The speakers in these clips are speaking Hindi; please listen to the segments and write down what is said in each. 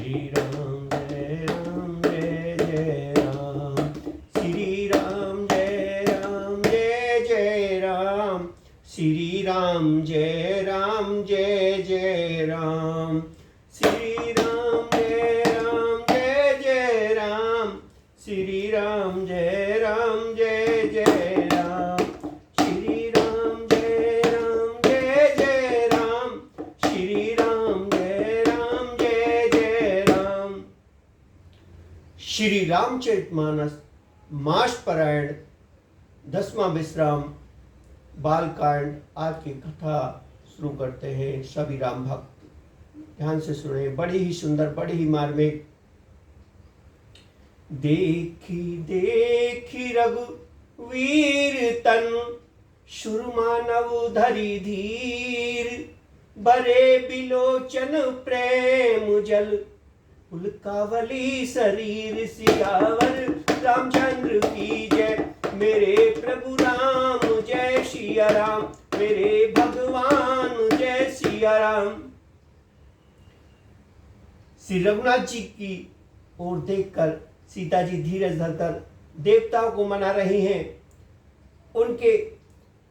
राम जय राम जय जय राम, श्री राम जय राम जय जय राम, श्री राम जय राम जय जय राम, श्री राम जय राम जय जय राम, श्री राम जय राम जय जय राम, श्री राम जय राम जय जय राम, श्री राम जय राम जय जय राम। श्री रामचरितमानस मास पारायण 10वां विश्राम बालकांड। आज की कथा शुरू करते हैं। सभी राम भक्त ध्यान से सुने, बड़ी ही सुंदर, बड़ी ही मार्मिक। देखी देखी रघुवीर तन, सुरमानव धरि धीर, बरे बिलोचन प्रेम जल, पुलकावली शरीर, सियावर रामचंद्र की जय। मेरे प्रभु राम जय सिया राम, मेरे भगवान जय सिया राम। श्री रघुनाथ जी की ओर देखकर सीता जी धीरज धरकर देवताओं को मना रही हैं। उनके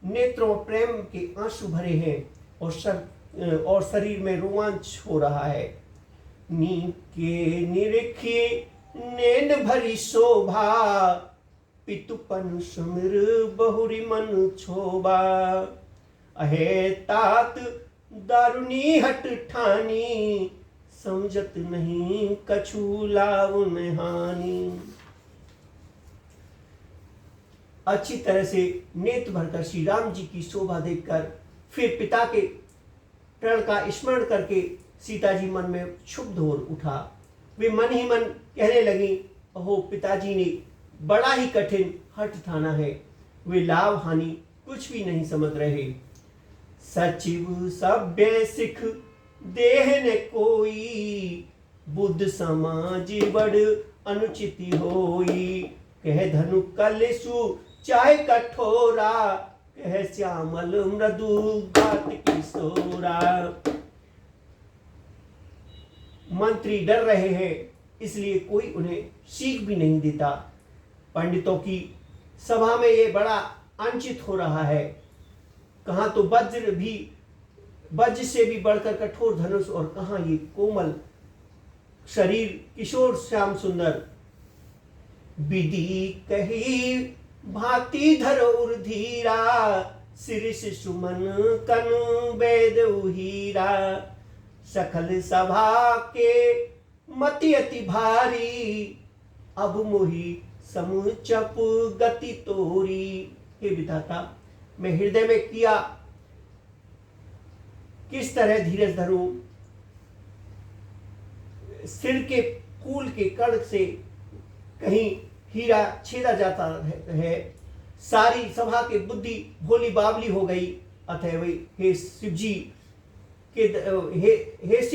नेत्रों में प्रेम के आंसू भरे हैं और शरीर में रोमांच हो रहा है। नीके निरखी नैन भरी शोभा, पितुपन सुमिर बहुरी मन छोबा। अहे तात दारुणी हट ठानी, समझत नहीं कछु लावन हानि। अच्छी तरह से नेत्र भरकर श्री राम जी की शोभा देखकर फिर पिता के प्रण का स्मरण करके सीता जी मन में क्षुब्ध हो उठा। वे मन ही मन कहने लगी, अहो पिताजी ने बड़ा ही कठिन हठ ठाना है, वे लाभ हानि कुछ भी नहीं समझ रहे। सचिव सभ्य सिख देह ने कोई, बुद्ध समाज बड़ अनुचिति होई। कह धनु कलसु चाहे कठोरा, कह श्यामल मृदु गात किशोरा। मंत्री डर रहे हैं, इसलिए कोई उन्हें सीख भी नहीं देता। पंडितों की सभा में ये बड़ा अनुचित हो रहा है। कहाँ तो वज्र से भी बढ़कर कठोर धनुष, और कहाँ ये कोमल शरीर किशोर श्याम सुंदर। विधि कही भांति धरोर धीरा, शिरीष सुमन कनु वेद हीरा। सकल सभा के मति अति भारी, अब मोहि समुचप गति तोरी। हे विधाता, मैं हृदय में किया किस तरह धीरज धरूं। सिर के फूल के कण से कहीं हीरा छेदा जाता है। सारी सभा की बुद्धि भोली बावली हो गई। अतः हे शिव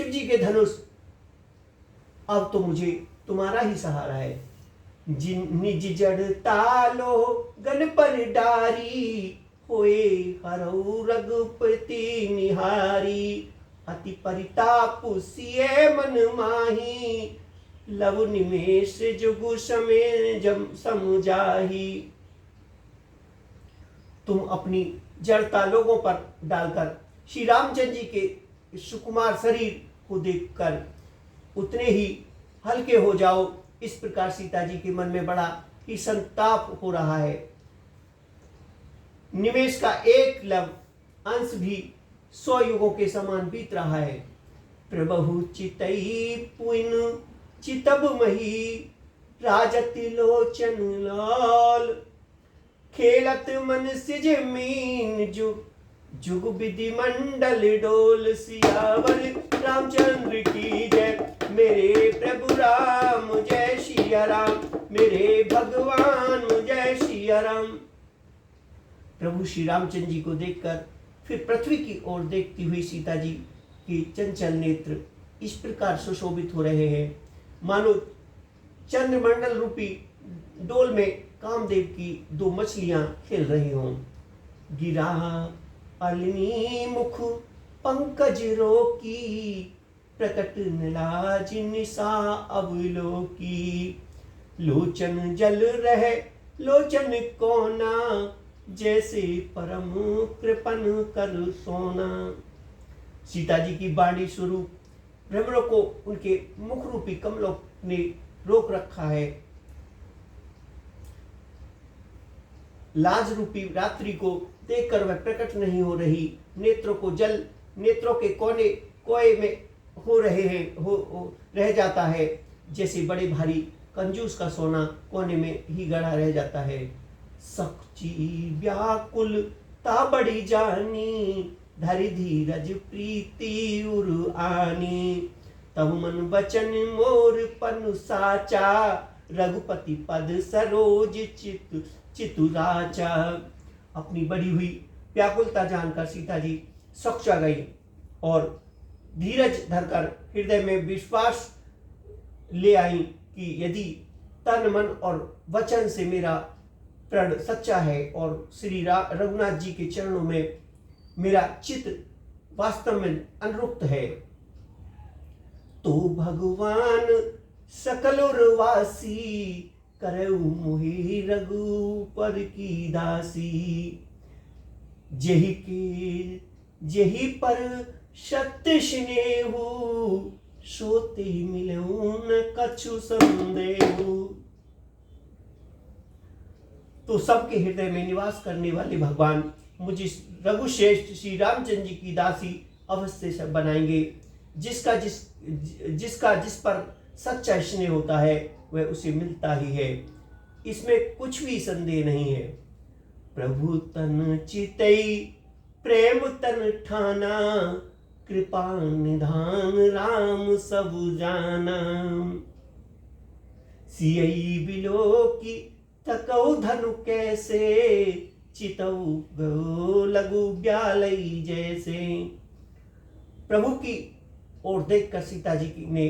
जी के धनुष, अब तो मुझे तुम्हारा ही सहारा है। निज जड़ तालो गन पर डारी, होए हरऊ रघुपति निहारी। अति परिताप सिए मन माही, लव निमेष जुगु समय समुझाही। तुम अपनी जड़ता लोगों पर डालकर श्री रामचंद्र जी के सुकुमार शरीर को देखकर उतने ही हल्के हो जाओ। इस प्रकार सीता जी के मन में बड़ा ही संताप हो रहा है। निमेष का एक लव अंश भी 100 युगों के समान बीत रहा है। प्रभु चितई पुइन चितब मही, राजति लोचन लाल। खेलत मन सिज मीन जुग, जुग विधि मंडल डोल। सियावर रामचंद्र की जय, मेरे प्रभु राम जय सिया राम, मेरे भगवान जय सिया राम। प्रभु श्री रामचंद्र जी को देखकर फिर पृथ्वी की ओर देखती हुई सीता जी के चंचल नेत्र इस प्रकार सुशोभित हो रहे हैं, मानो चंद्रमंडल रूपी डोल में कामदेव की 2 मछलियां खेल रही हों। गिरा अलनी मुख पंकज रोकी, प्रकट निलाज निशा अवलोकी। लोचन जल रहे लोचन कोना, जैसे परम कृपन कर सोना। सीता जी की बाणी स्वरूप भ्रमरों को उनके मुख रूपी कमलों ने रोक रखा है। लाज रूपी रात्रि को देखकर वह प्रकट नहीं हो रही। नेत्रों को जल नेत्रों के कोए में हो रहे हैं हो रह जाता है, जैसे बड़े भारी कंजूस का सोना कोने में ही गड़ा रह जाता है। सच्ची व्याकुल ता बड़ी जानी, धरि धीरज प्रीति उर आनी। तब मन बचन मोर पन साचा, रघुपति पद सरोज चितुराचा। अपनी बड़ी हुई व्याकुलता जानकर सीता जी सकुचा गई और धीरज धरकर हृदय में विश्वास ले आई कि यदि तन मन और वचन से मेरा प्रण सच्चा है और श्री रघुनाथ जी के चरणों में मेरा चित्त वास्तव में अनुरुक्त है, तो भगवान सकल उर्वासी, करऊ मोहि रघुपर की दासी। जेहि पर सत्य स्नेहु, सोते मिलऊ न कछु संदेहु। तो सबके हृदय में निवास करने वाले भगवान मुझे रघुश्रेष्ठ श्री रामचंद्र जी की दासी अवश्य से बनाएंगे। जिसका जिस पर सच्चा स्नेह होता है वह उसे मिलता ही है, इसमें कुछ भी संदेह नहीं है। प्रभु तन चितई प्रेम तन ठाना, कृपा निधान राम सब जाना। सियई बिलो की थकऊ धनु कैसे, चितऊ गो लघु ब्यालई जैसे। प्रभु की ओर देखकर सीता जी ने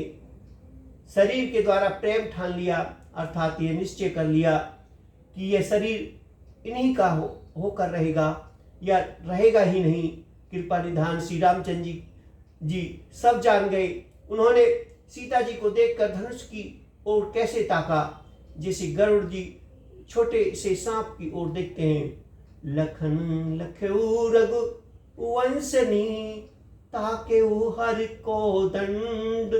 शरीर के द्वारा प्रेम ठान लिया, अर्थात ये निश्चय कर लिया कि यह शरीर इन्हीं का होकर रहेगा या रहेगा ही नहीं। कृपा निधान श्री रामचंद्र जी सब जान गए। उन्होंने सीता जी को देखकर धनुष की ओर कैसे ताका, जैसे गरुड़ जी छोटे से सांप की ओर देखते हैं। लखन लखऊ रघु वंशनी, ताके हर को दंड।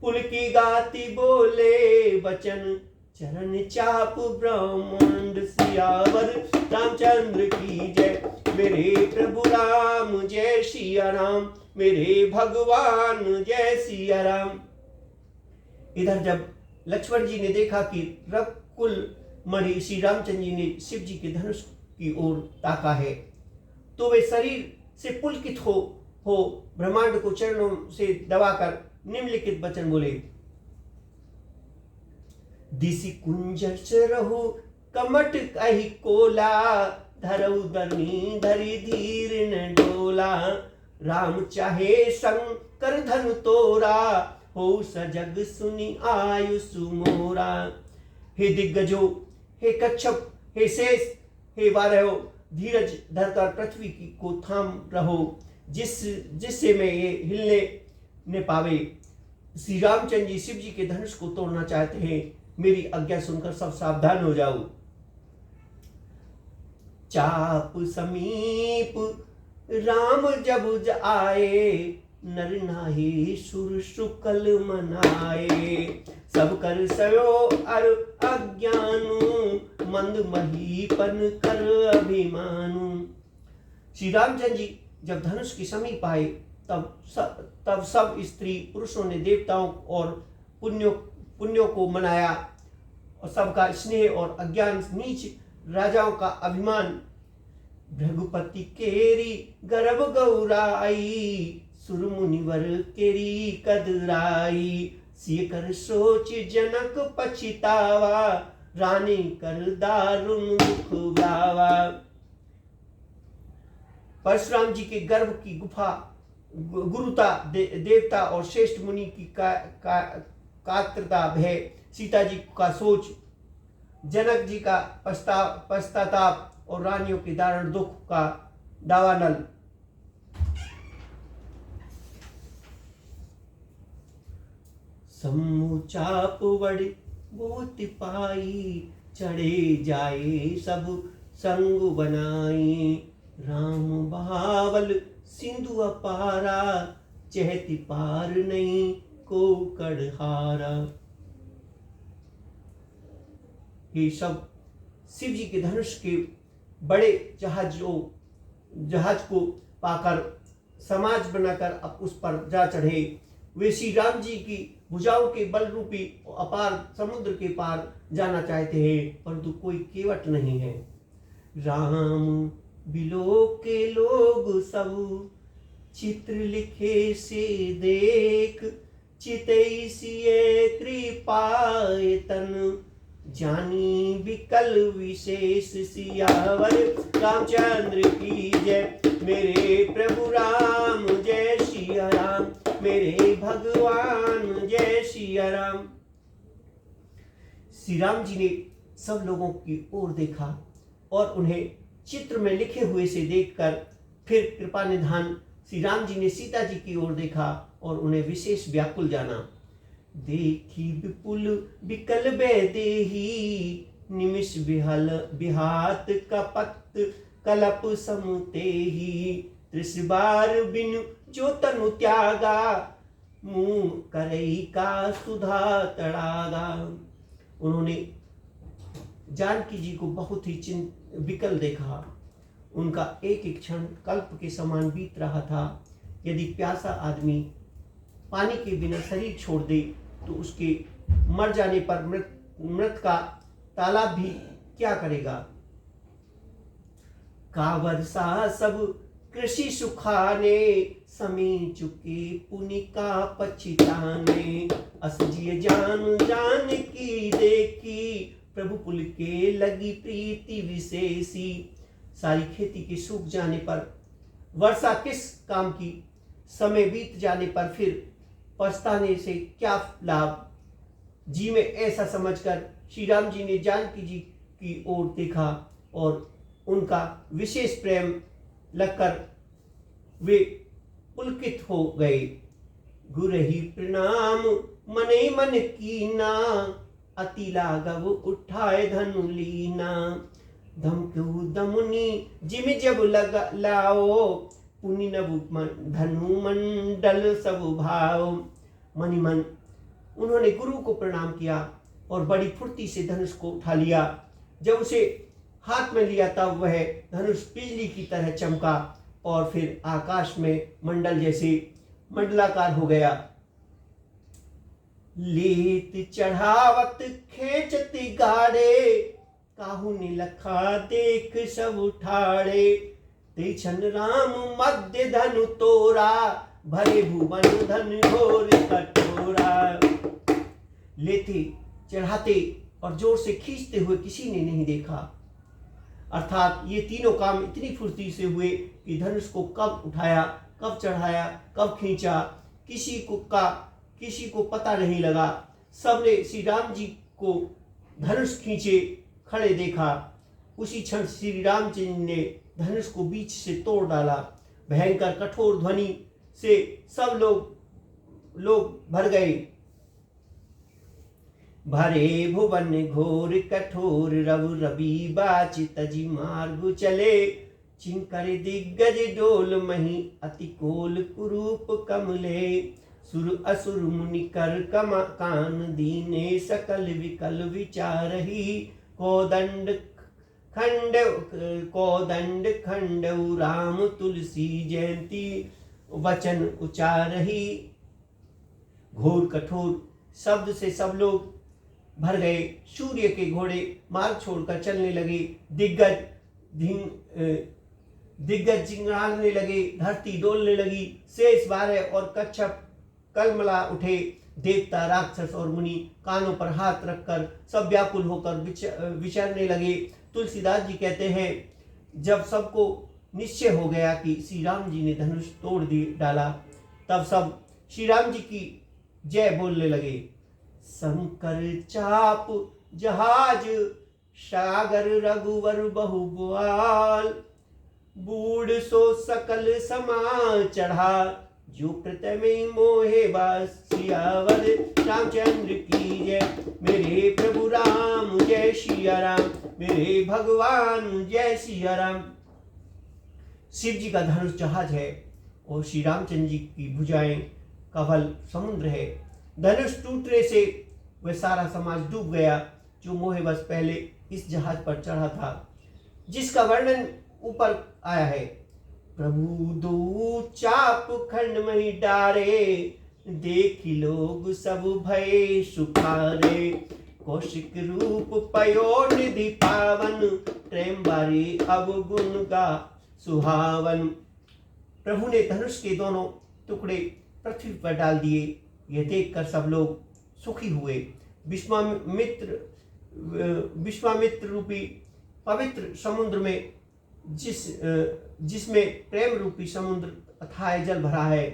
पुलकी गाती बोले बचन, चरण चाप ब्रह्मांड। सियावर रामचंद्र की जय, मेरे प्रभु राम जय सिया राम, मेरे भगवान जय सिया राम। इधर जब लक्ष्मण जी ने देखा कि रघुकुल मणि श्री रामचंद्र जी ने शिव जी के धनुष की ओर ताका है, तो वे शरीर से पुलकित हो ब्रह्मांड को चरणों से दबाकर निम्नलिखित वचन बोले। दिसी कुंजर से रहु कमट कही कोला, धरऊ दनी धरी धीर न डोला। राम चाहे शंकर धनु तोरा, हो सजग सुनी आयुष मोरा। हे दिग्गजो, हे कच्छप, हे शेष, हे वारहो, धीरज धरकर पृथ्वी को थाम रहो, जिससे मैं ये हिलने न पावे। श्री रामचंद्र जी शिव जी के धनुष को तोड़ना चाहते हैं, मेरी आज्ञा सुनकर सब सावधान हो जाओ। चाप समीप राम जब आए, नर नाही सुर शुक्ल मनाए। सब कर सयो अर अज्ञानु, मंद महीपन कर अभिमानु। श्री रामचंद्र जी जब धनुष के समीप आए तब सब स्त्री पुरुषों ने देवताओं और पुण्यों को मनाया, और सबका स्नेह और अज्ञान नीच राजाओं का अभिमान। भृगुपति केरी गर्भ गौराई, सुर मुनिवर केरी कदराई। सिय कर सोच जनक पछितावा, रानी कर दारुण दुख गावा। परशुराम जी के गर्भ की गुफा गुरुता देवता और श्रेष्ठ मुनि की कात्रता भय, सीता जी का सोच, जनक जी का पश्चाताप और रानियों के दारुण दुख का दावानल। समूचाप बड़ बहुत पाई, चढ़े जाए सब संग बनाई। राम बावल सिंधु अपारा, चहति पार नहीं को कड़हारा। ये सब शिव जी के धनुष के बड़े जहाज को पाकर समाज बनाकर अब उस पर जा चढ़े। वे श्री राम जी की भुजाओं के बल रूपी अपार समुद्र के पार जाना चाहते हैं, परंतु कोई केवट नहीं है। राम बिलो के लोग सब, चित्र लिखे से देख, चितैसिए कृपाए तन, जानी विकल विशेष सियावर। रामचंद्र की जय, मेरे प्रभु राम जय सिया राम, मेरे भगवान जय सिया राम। श्री राम जी ने सब लोगों की ओर देखा और उन्हें चित्र में लिखे हुए से देखकर फिर कृपा निधान श्री राम जी ने सीता जी की ओर देखा और उन्हें विशेष व्याकुल जाना। देखी विपुल विकल देही, निमिष बिहात कपत कलप समतेही। त्रिसबार बिनु जो तनु त्यागा, मुंह करई का सुधा तड़ागा। उन्होंने जानकी जी को बहुत ही विकल देखा। उनका एक एक क्षण कल्प के समान बीत रहा था। यदि प्यासा आदमी पानी के बिना शरीर छोड़ दे तो उसके मर जाने पर मृत का तालाब भी क्या करेगा। का वर्षा सब कृषि सुखाने, समी चुके पुनिका पछिताने। असजिय जान जान की देखी, प्रभु पुल के लगी प्रीति विशेषी। सारी खेती के सूख जाने पर वर्षा किस काम की, समय बीत जाने पर फिर पछताने से क्या लाभ। जी में ऐसा समझकर श्री राम जी ने जानकी जी की ओर देखा और उनका विशेष प्रेम लगकर वे पुलकित हो गए। गुरहि प्रणाम मने मन कीना, अति लाघव उठाए धनु लीना। धमकु दमुनि जिम जब लग लाओ, पुनि नभु धनु मंडल सब भाव। मनि मन उन्होंने गुरु को प्रणाम किया और बड़ी फुर्ती से धनुष को उठा लिया। जब उसे हाथ में लिया तब वह धनुष बिजली की तरह चमका और फिर आकाश में मंडल जैसे मंडलाकार हो गया। लेत चढ़ावत खेचती गाड़े, काहू ने लखा देख सब उठाड़े। तेछन राम मध्य धनु तोरा, भरे भुवन धन घोर कटोरा। लेते चढ़ाते और जोर से खींचते हुए किसी ने नहीं देखा। अर्थात ये तीनों काम इतनी फुर्ती से हुए कि धनुष को कब उठाया, कब चढ़ाया, कब खींचा, किसी को पता नहीं लगा। सबने श्री राम जी को धनुष खींचे खड़े देखा। उसी क्षण श्री राम जी ने धनुष को बीच से तोड़ डाला। भयंकर कठोर ध्वनि से सब लोग भर गए। भरे भुवन घोर कठोर, रव रवि बाच तजी मार्ग चले। चिंकर दिग्गज डोल मही, अति कोल कुरूप कमले। सुर असुर मुनि कर कान दीने, सकल विकल विचारही। कोदंड खंडऊ राम तुलसी जयंती, वचन उचारही। घोर कठोर शब्द से सब लोग भर गए। सूर्य के घोड़े मार्ग छोड़कर चलने लगे। दिग्गज चिंगारने लगे, धरती डोलने लगी। शेष 12 और कच्छप कलमला उठे। देवता राक्षस और मुनि कानों पर हाथ रखकर सब व्याकुल होकर विचरने लगे। तुलसीदास जी कहते हैं, जब सबको निश्चय हो गया कि श्री राम जी ने धनुष तोड़ डाला, तब सब श्री राम जी की जय बोलने लगे। शंकर चाप जहाज सागर रघुवर बहुबाल, बूढ़ सो सकल समा चढ़ा। जो प्रथमे मोहे बस सियावर रामचंद्र की जय। मेरे प्रभु राम जय सिया राम, मेरे भगवान जय सिया राम। शिव जी का धनुष जहाज है और श्री रामचंद्र जी की भुजाएं कवल समुद्र है। धनुष टूटने से वह सारा समाज डूब गया जो मोहवश पहले इस जहाज पर चढ़ा था, जिसका वर्णन ऊपर आया है। प्रभु दो चाप खंड में डारे, देख लोग सब भय सुखारे। कौशिक रूप पयो निधि पावन, प्रेम बारी अब गुण का सुहावन। प्रभु ने धनुष के दोनों टुकड़े पृथ्वी पर डाल दिए। यह देखकर सब लोग सुखी हुए। विश्वामित्र रूपी पवित्र समुद्र में जिसमें प्रेम रूपी समुद्र अथाह जल भरा है।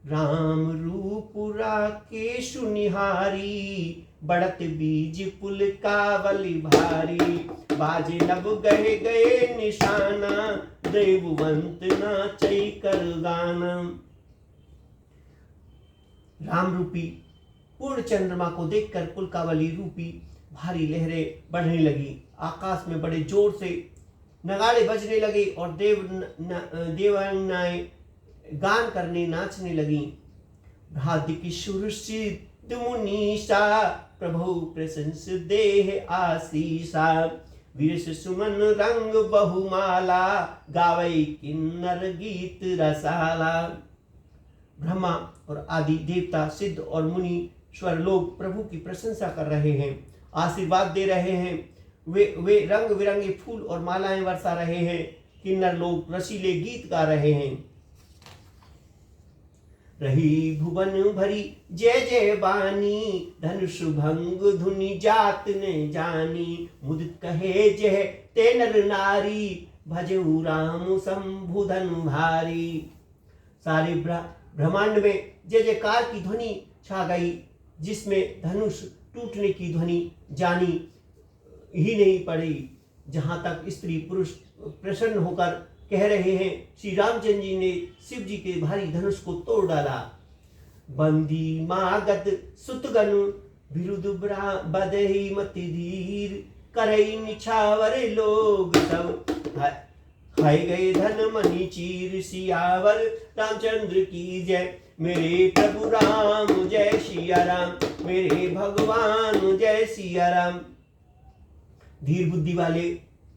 राम रूप राकेश निहारी, बढ़त बीज पुल कावली भारी। बाजे नभ गहे गए निशाना, देववंत नाचई कर गाना। राम रूपी पूर्ण चंद्रमा को देखकर पुलकावली रूपी भारी लहरें बढ़ने लगी। आकाश में बड़े जोर से नगाड़े बजने लगे और देवांगनाएं गान करने नाचने लगी। भाद्य किशोर सिद्ध मुनीषा, प्रभु प्रशंस देह आशीषा। वीर सुमन रंग बहुमाला, गावै किन्नर गीत रसाला। ब्रह्मा और आदि देवता, सिद्ध और मुनि स्वर लोग प्रभु की प्रशंसा कर रहे हैं, आशीर्वाद दे रहे हैं। वे रंग बिरंगे फूल और मालाएं बरसा रहे हैं। किन्नर लोग रसीले गीत गा रहे हैं। रही भुवन भरी जय जय बानी, धनुष भंग धुनि जात ने जानी। मुदित कहे जय ते नर नारी, भजऊ राम शंभु धनु भारी। सारे ब्रह्मांड में जय जयकार की ध्वनि छा गई, जिसमें धनुष टूटने की ध्वनि जानी ही नहीं पड़ी। जहां तक स्त्री पुरुष प्रसन्न होकर कह रहे हैं, श्री रामचंद्र जी ने शिव जी के भारी धनुष को तोड़ डाला। बंदी मागत सुतगन विरुद्ध बदही मति धीर, करई निछावर लोग सब। खाए गए धन मणि चीर, सियावर रामचंद्र की जय। मेरे प्रभु राम जय सिया राम, मेरे भगवान जय सिया राम। धीर बुद्धि वाले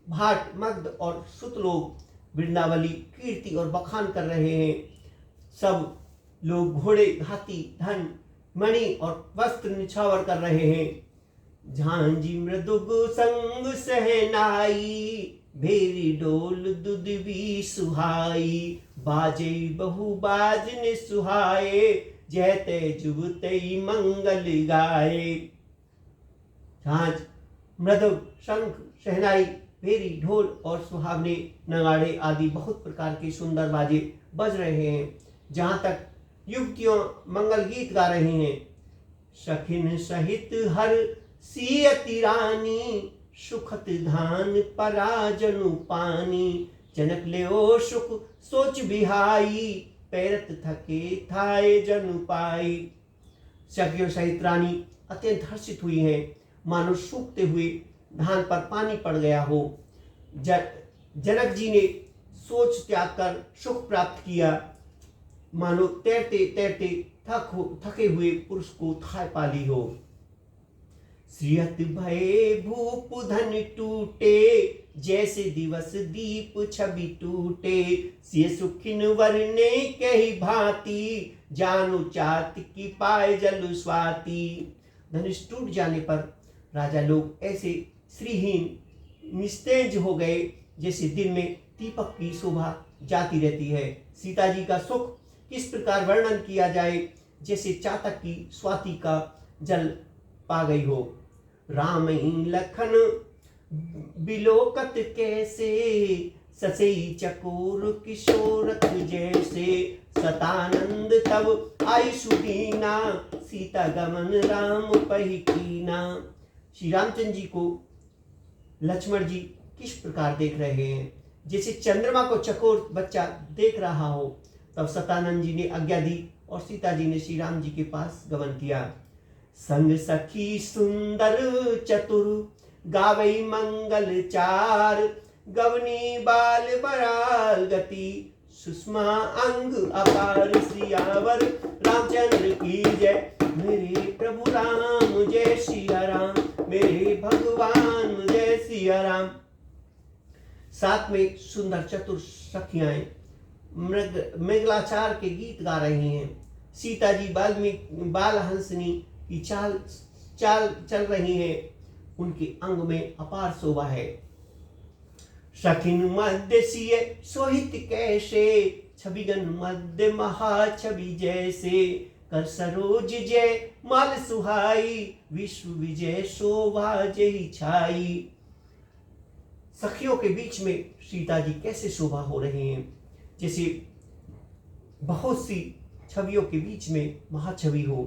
भाट मग्ध और सुत लोग वृंदावली कीर्ति और बखान कर रहे हैं। सब लोग घोड़े हाथी धन मणि और वस्त्र निछावर कर रहे हैं। झांझी मृदुग संग सहनाई, भेरी डोल दुदवी सुहाई। बाजे बहु बाजने सुहाए, जयते जुगते मंगल गाए। झांझ मृदुग शंख शहनाई भेरी ढोल और सुहावने नगाड़े आदि बहुत प्रकार के सुंदर बाजे बज रहे हैं। जहाँ तक युवतियों मंगल गीत गा रहे हैं। सखिन सहित हर सियति रानी, सुखत धान पराजनु पानी। जनक ले ओ सुख सोच बिहाई, पैरत थके थाए जनु पाई। सखियों सहित रानी अत्यंत हर्षित हुई है, मानो सूखते हुए धान पर पानी पड़ गया हो। जनक जी ने सोच त्याग कर सुख प्राप्त किया, मानो तैरते तैरते थके हुए पुरुष को थाय पाली हो। श्रियत भये भूप धन टूटे, जैसे दिवस दीप छवि टूटे। सिय सुखिन वरने कही भांति, जानु चात की पाए जल स्वाति। धनुष टूट जाने पर राजा लोग ऐसे श्रीहीन निस्तेज हो गए, जैसे दिन में दीपक की शोभा जाती रहती है। सीता जी का सुख किस प्रकार वर्णन किया जाए, जैसे चातक की स्वाति का जल पा गई हो। राम लखन बिलोकत कैसे, ससई चकोर किशोरत जैसे। सतानंद तब आई सुदीना, सीता गमन राम पही कीना। श्री रामचंद्र जी को लक्ष्मण जी किस प्रकार देख रहे हैं, जैसे चंद्रमा को चकोर बच्चा देख रहा हो। तब सतानंद जी ने आज्ञा दी और सीता जी ने श्री राम जी के पास गमन किया। संग सखी सुंदर चतुर गावई मंगल चार, गवनी बाल बराल गति सुषमा अंग अपार, सियावर रामचंद्र की जय। मेरे प्रभु राम जय सिया राम, मेरे भगवान जय सिया राम। साथ में सुंदर चतुर सखियां मृगलाचार के गीत गा रही हैं। सीता जी बाल हंसनी की चाल चल रही हैं। उनके अंग में अपार शोभा है। सखिन मध्य सिय सोहित कैसे, छविगन मध्य महा छवि जैसे। कर सरोज जय माल सुहाई, विश्व विजय शोभा जय छाई। सखियों के बीच में सीता जी कैसे शोभा हो रहे हैं, जैसे बहुत सी छवियों के बीच में महाछवि हो।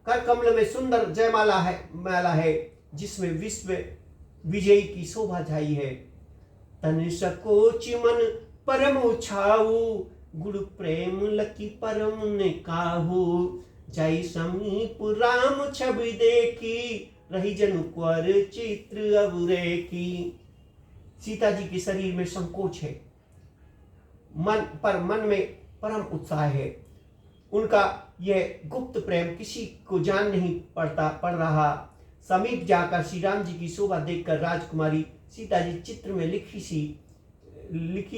कर कमल में सुंदर जयमाला है जिसमें विश्व विजयी की शोभा छाई है। तन सकोच मन परम छाऊ, गुरु प्रेम लकी परम ने काहू। जय समीप राम छवि देखी, रही जन क्वर चित्र अवरे की। सीता जी के शरीर में संकोच है, मन में परम उत्साह है। उनका यह गुप्त प्रेम किसी को जान नहीं पड़ रहा। समीप जाकर श्री राम जी की शोभा देखकर राजकुमारी सीता जी चित्र में लिखी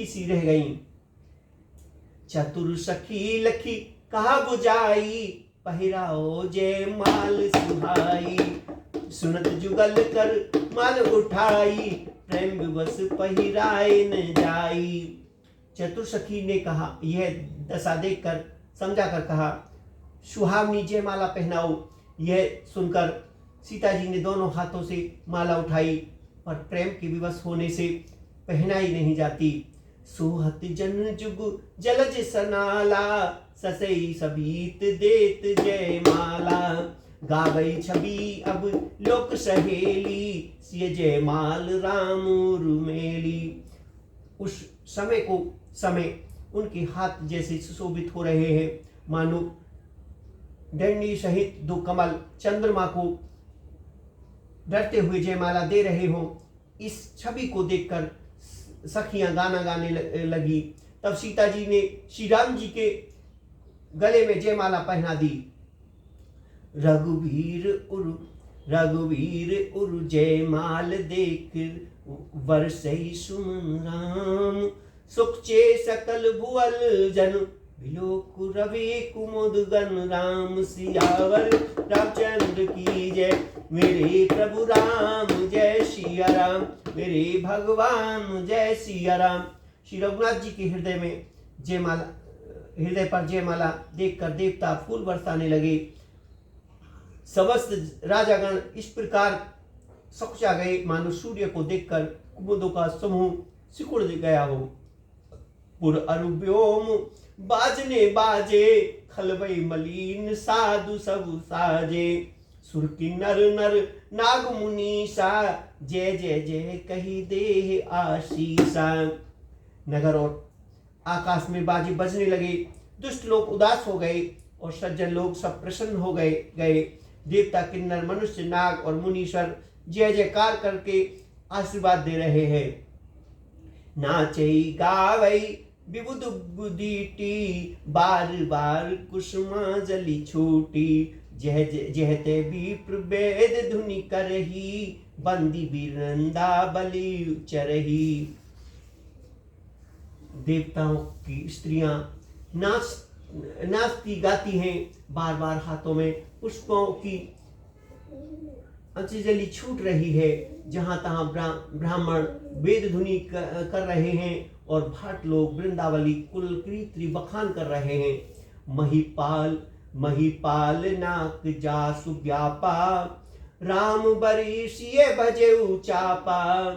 सी रह गईं। चतुर सखी लखी कहा बुझाई, पहिराओ जय माल सुहाई। सुनत जुगल कर माल उठाई, प्रेम विवश पहिराए न जाई। चतुर सखी ने कहा, यह दशा देखकर समझा कर कहा, सुहावनी जय माला पहनाओ। यह सुनकर सीता जी ने दोनों हाथों से माला उठाई, पर प्रेम के विवश होने से पहनाई नहीं जाती। सोहत जन जुग जलज सनाला, ससई सबीत देत जय माला। गावई छवि अब लोक सहेली, सिय जय माल राम रुमेली। उस समय उनके हाथ जैसे सुशोभित हो रहे हैं, मानो दंडी सहित दो कमल चंद्रमा को डरते हुए जयमाला दे रहे हो। इस छवि को देखकर सखियां गाना गाने लगी। तब सीता जी ने श्री राम जी के गले में जयमाला पहना दी। रघुवीर उर जयमाल देख, बरसई सुमन राम। सुखचे सकल भुवल जन, बिलोक रवि कुमुद गण राम। सियावर रामचंद्र की जय, मेरे प्रभु राम जय सिया राम, मेरे भगवान जय सिया राम। श्री रघुनाथ जी के हृदय पर जयमाला देखकर देवता फूल बरसाने लगे। समस्त राजागण इस प्रकार सकुचा गए, मानो सूर्य को देखकर कुमुदों का समूह सिकुड़ गया हो। पुर अरुव्योम बाजने बाजे, खलबई मलिन साधु सब साजे। सुर की नर नाग मुनीसा, जय जय जय कही दे आशीषा। नगर और आकाश में बाजे बजने लगे। दुष्ट लोग उदास हो गए और सज्जन लोग सब प्रसन्न हो गए। देवता किन्नर मनुष्य नाग और मुनीश्वर जय जयकार करके आशीर्वाद दे रहे हैं। नाचई गावई विबुध बुदीटी, बार बार कुसुमा जली छूटी। जहते विप्र वेद धुनि करही, बंदी बिरंदा बलि चरही। देवताओं की स्त्रियां नाचती गाती हैं, बार बार हाथों में पुष्पों की अंचजली छूट रही है। जहां तहां ब्राह्मण वेद धुनि कर रहे हैं और भाट लोग वृंदावली कुल कीर्ति बखान कर रहे हैं। महिपाल नाक जासु व्यापा, राम बरिसिये भजे चापा।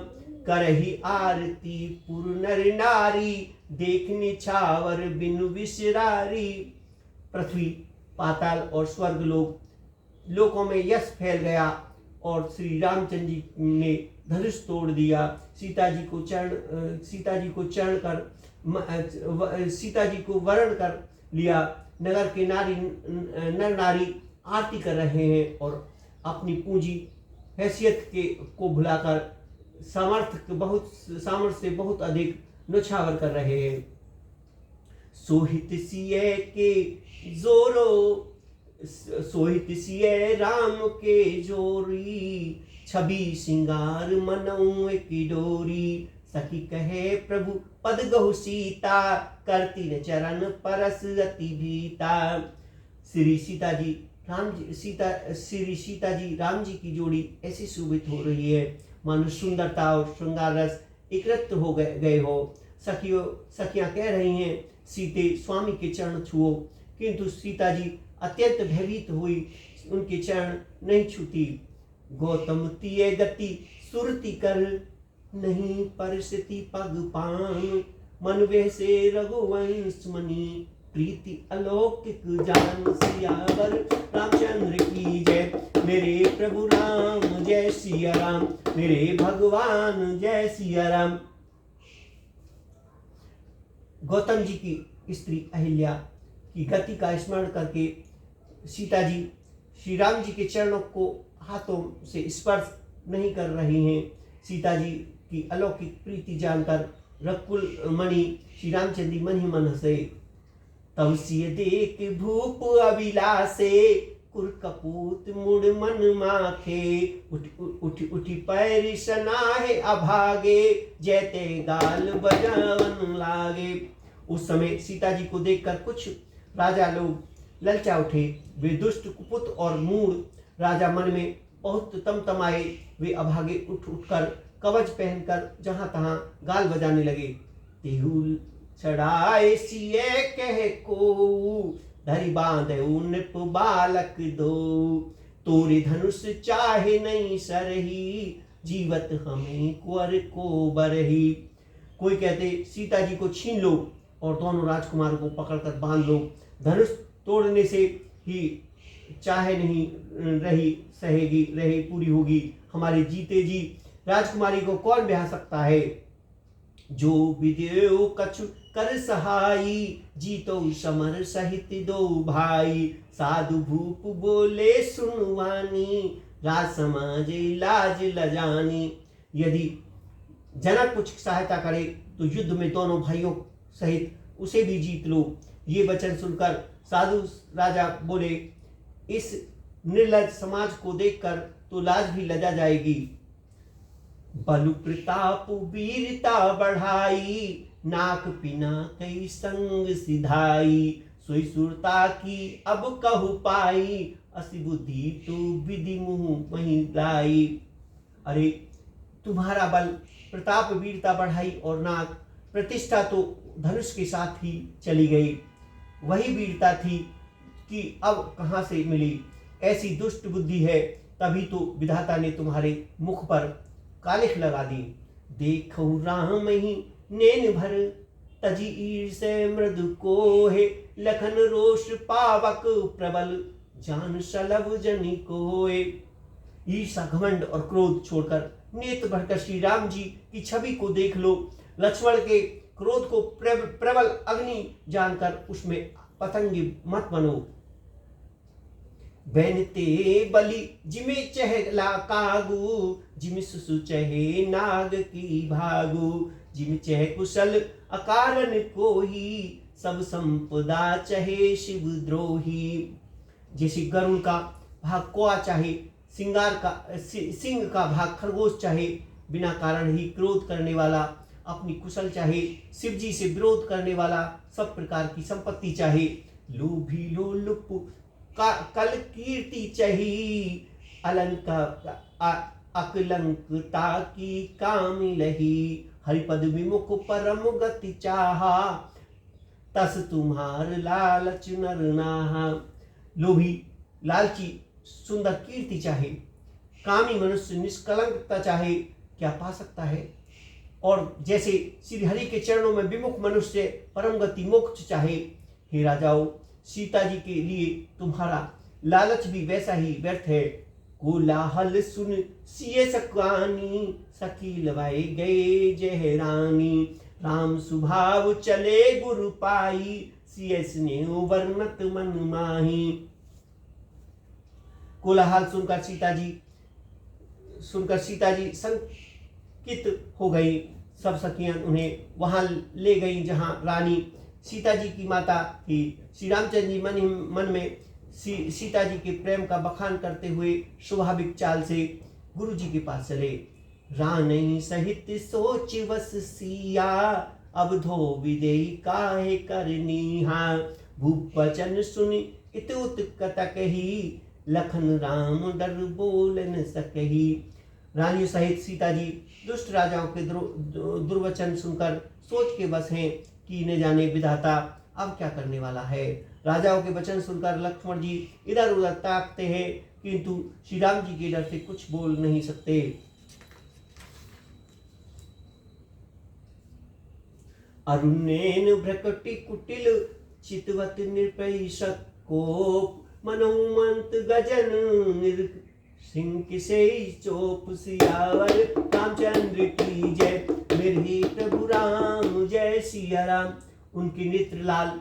करही आरती पुर नर नारी, देखने छावर बिनु विसरारी। पृथ्वी पाताल और स्वर्ग लोकों में यश फैल गया और श्री रामचंद्र जी ने धनुष तोड़ दिया। सीता जी को चरण कर सीता जी को वरण कर लिया। नगर के नर नारी आरती कर रहे हैं और अपनी पूंजी हैसियत के को भुलाकर सामर्थ्य से बहुत अधिक नौछावर कर रहे हैं। सोहित सिए के जोरो सोहित सिए राम के जोरी, छवि सिंगार मनऊ की डोरी। सखी कहे प्रभु पद गहु सीता, करती न चरण परस अति भीता। श्री सीता जी राम जी की जोड़ी ऐसी शोभित हो रही है मानो सुंदरता और श्रृंगार रस एकत्र हो गए हो। सखियां कह रही हैं सीते स्वामी के चरण छुओ, किंतु सीता जी अत्यंत भयभीत हुई उनके चरण नहीं छूती। गौतम तिये गति सुरति कर, नहीं परिस्थिति पग पान। मन वैसे रघुवंश मणि, प्रीति अलौकिक जान सियावर। रामचंद्र की जय, मेरे प्रभु राम जय सिया राम, मेरे भगवान जय सिया राम। गौतम जी की स्त्री अहिल्या की गति का स्मरण करके सीता जी श्री राम जी के चरणों को हाथों से स्पर्श नहीं कर रही हैं। सीता जी की अलौकिक प्रीति जानकर रकुल मणि श्री रामचंद्र मन ही मन हंसे। तब सिय देख भूप अभिलाषे, कुर कपूत मुड़ मन माखे। उठी पैर सनाहे अभागे, जैते गाल बजावन लागे। उस समय सीता जी को देखकर कुछ राजा लोग ललचा उठे। वे दुष्ट कुपुत और मूढ़ राजा मन में बहुत तमतमाए। वे अभागे उठकर कवच पहनकर जहां तहां गाल बजाने लगे। तेहु चढ़ाए सिए कह को, धरि बांधे नृप बालक दो। तोरे धनुष चाहे नहीं सरही, जीवत हमें कुंवर को बरही। कोई कहते सीता जी को छीन लो और दोनों राजकुमारों को पकड़कर बांध लो। धनुष तोड़ने से ही चाहे नहीं रही पूरी होगी। हमारे जीते जी राजकुमारी को कौन ब्याह सकता है। जो विदेव कछु कर सहाई, जीतो समर सहित दो भाई। साधु भूप बोले सुनवानी, राज समाज लाज लजानी। यदि जनक कुछ सहायता करे तो युद्ध में दोनों भाइयों सहित उसे भी जीत लो। ये वचन सुनकर साधु राजा बोले, इस निर्लज समाज को देखकर तो लाज भी लजा जाएगी। बलु प्रताप वीरता बढ़ाई, नाक पिना कई संग सिधाई। सोई सुरता की अब कहु पाई, असि बुद्धि तो विधि मुँह मही लाई। अरे तुम्हारा बल प्रताप वीरता बढ़ाई और नाक प्रतिष्ठा तो धनुष के साथ ही चली गई। वही वीरता थी कि अब कहां से मिली। ऐसी दुष्ट बुद्धि है, तभी तो विधाता ने तुम्हारे मुख पर कालिख लगा दी। देखो राम ही नैन भर, तजी ईर्ष मृदु कोहे। लखन रोष पावक प्रबल, जान सलभ जनि कोय। ईर्षा घमंड और क्रोध छोड़कर नेत्र भरकर श्री राम जी की छवि को देख लो। लक्ष्मण के क्रोध को प्रबल अग्नि जानकर उसमें पतंगी मत बनो। बैनते बलि जिमे चहला कागू, जिम सुसु चहे नाग की भागू। जिम चह कुशल अकारण कोही, सब संपदा चहे शिव द्रोही। जैसे गरुड़ का भाग कोआ चाहे, सिंह का भाग खरगोश चाहे, बिना कारण ही क्रोध करने वाला अपनी कुशल चाहे, शिव जी से विरोध करने वाला सब प्रकार की संपत्ति चाहे। लोभी लोलुप कल कीर्ति चही, अकलंकता की कामी लही। हरिपद विमुख परम गति चाहा, तस तुम्हार लालच नर नाहा। लोभी लालची सुंदर कीर्ति चाहे, कामी मनुष्य निष्कलंकता चाहे, क्या पा सकता है। और जैसे श्री हरि के चरणों में विमुख मनुष्य परम गति मोक्ष चाहे। हे राजाओं, सीता जी के लिए तुम्हारा लालच भी वैसा ही व्यर्थ है। कोलाहल सुन सिए सकानी, सखी लवाए गए जय रानी। राम सुभाव चले गुरु पाई, सिय स्नेह वर्णत मन माही। कोलाहल सुनकर सीता जी संकित हो गई। सब सखियां उन्हें वहां ले गई जहां रानी सीता जी की माता थी। श्री रामचंद्र जी मन में सीता जी के प्रेम का बखान करते हुए स्वाभाविक चाल से गुरु जी के पास चले। रानी सहित सोच वस सिया, अब धो विदेई काहे करनीहा। भूप वचन सुन इत उत्कट कही, लखन राम डर बोल न सकही। रानी सहित सीता जी दुष्ट राजाओं के दुर्वचन सुनकर सोच के बस हैं कि न जाने विधाता अब क्या करने वाला है। राजाओं के वचन सुनकर लक्ष्मण जी इधर उधर ताकते हैं, किंतु श्री राम जी के डर से कुछ बोल नहीं सकते। अरुणेन भ्रकटि कुटिल, चितवत निर्पैश कोप। मनोमंत गजन निर सिंह से चोप। सियावर रामचंद्र की जय, मेरे प्रभु राम जय सिया राम। उनकी नेत्र लाल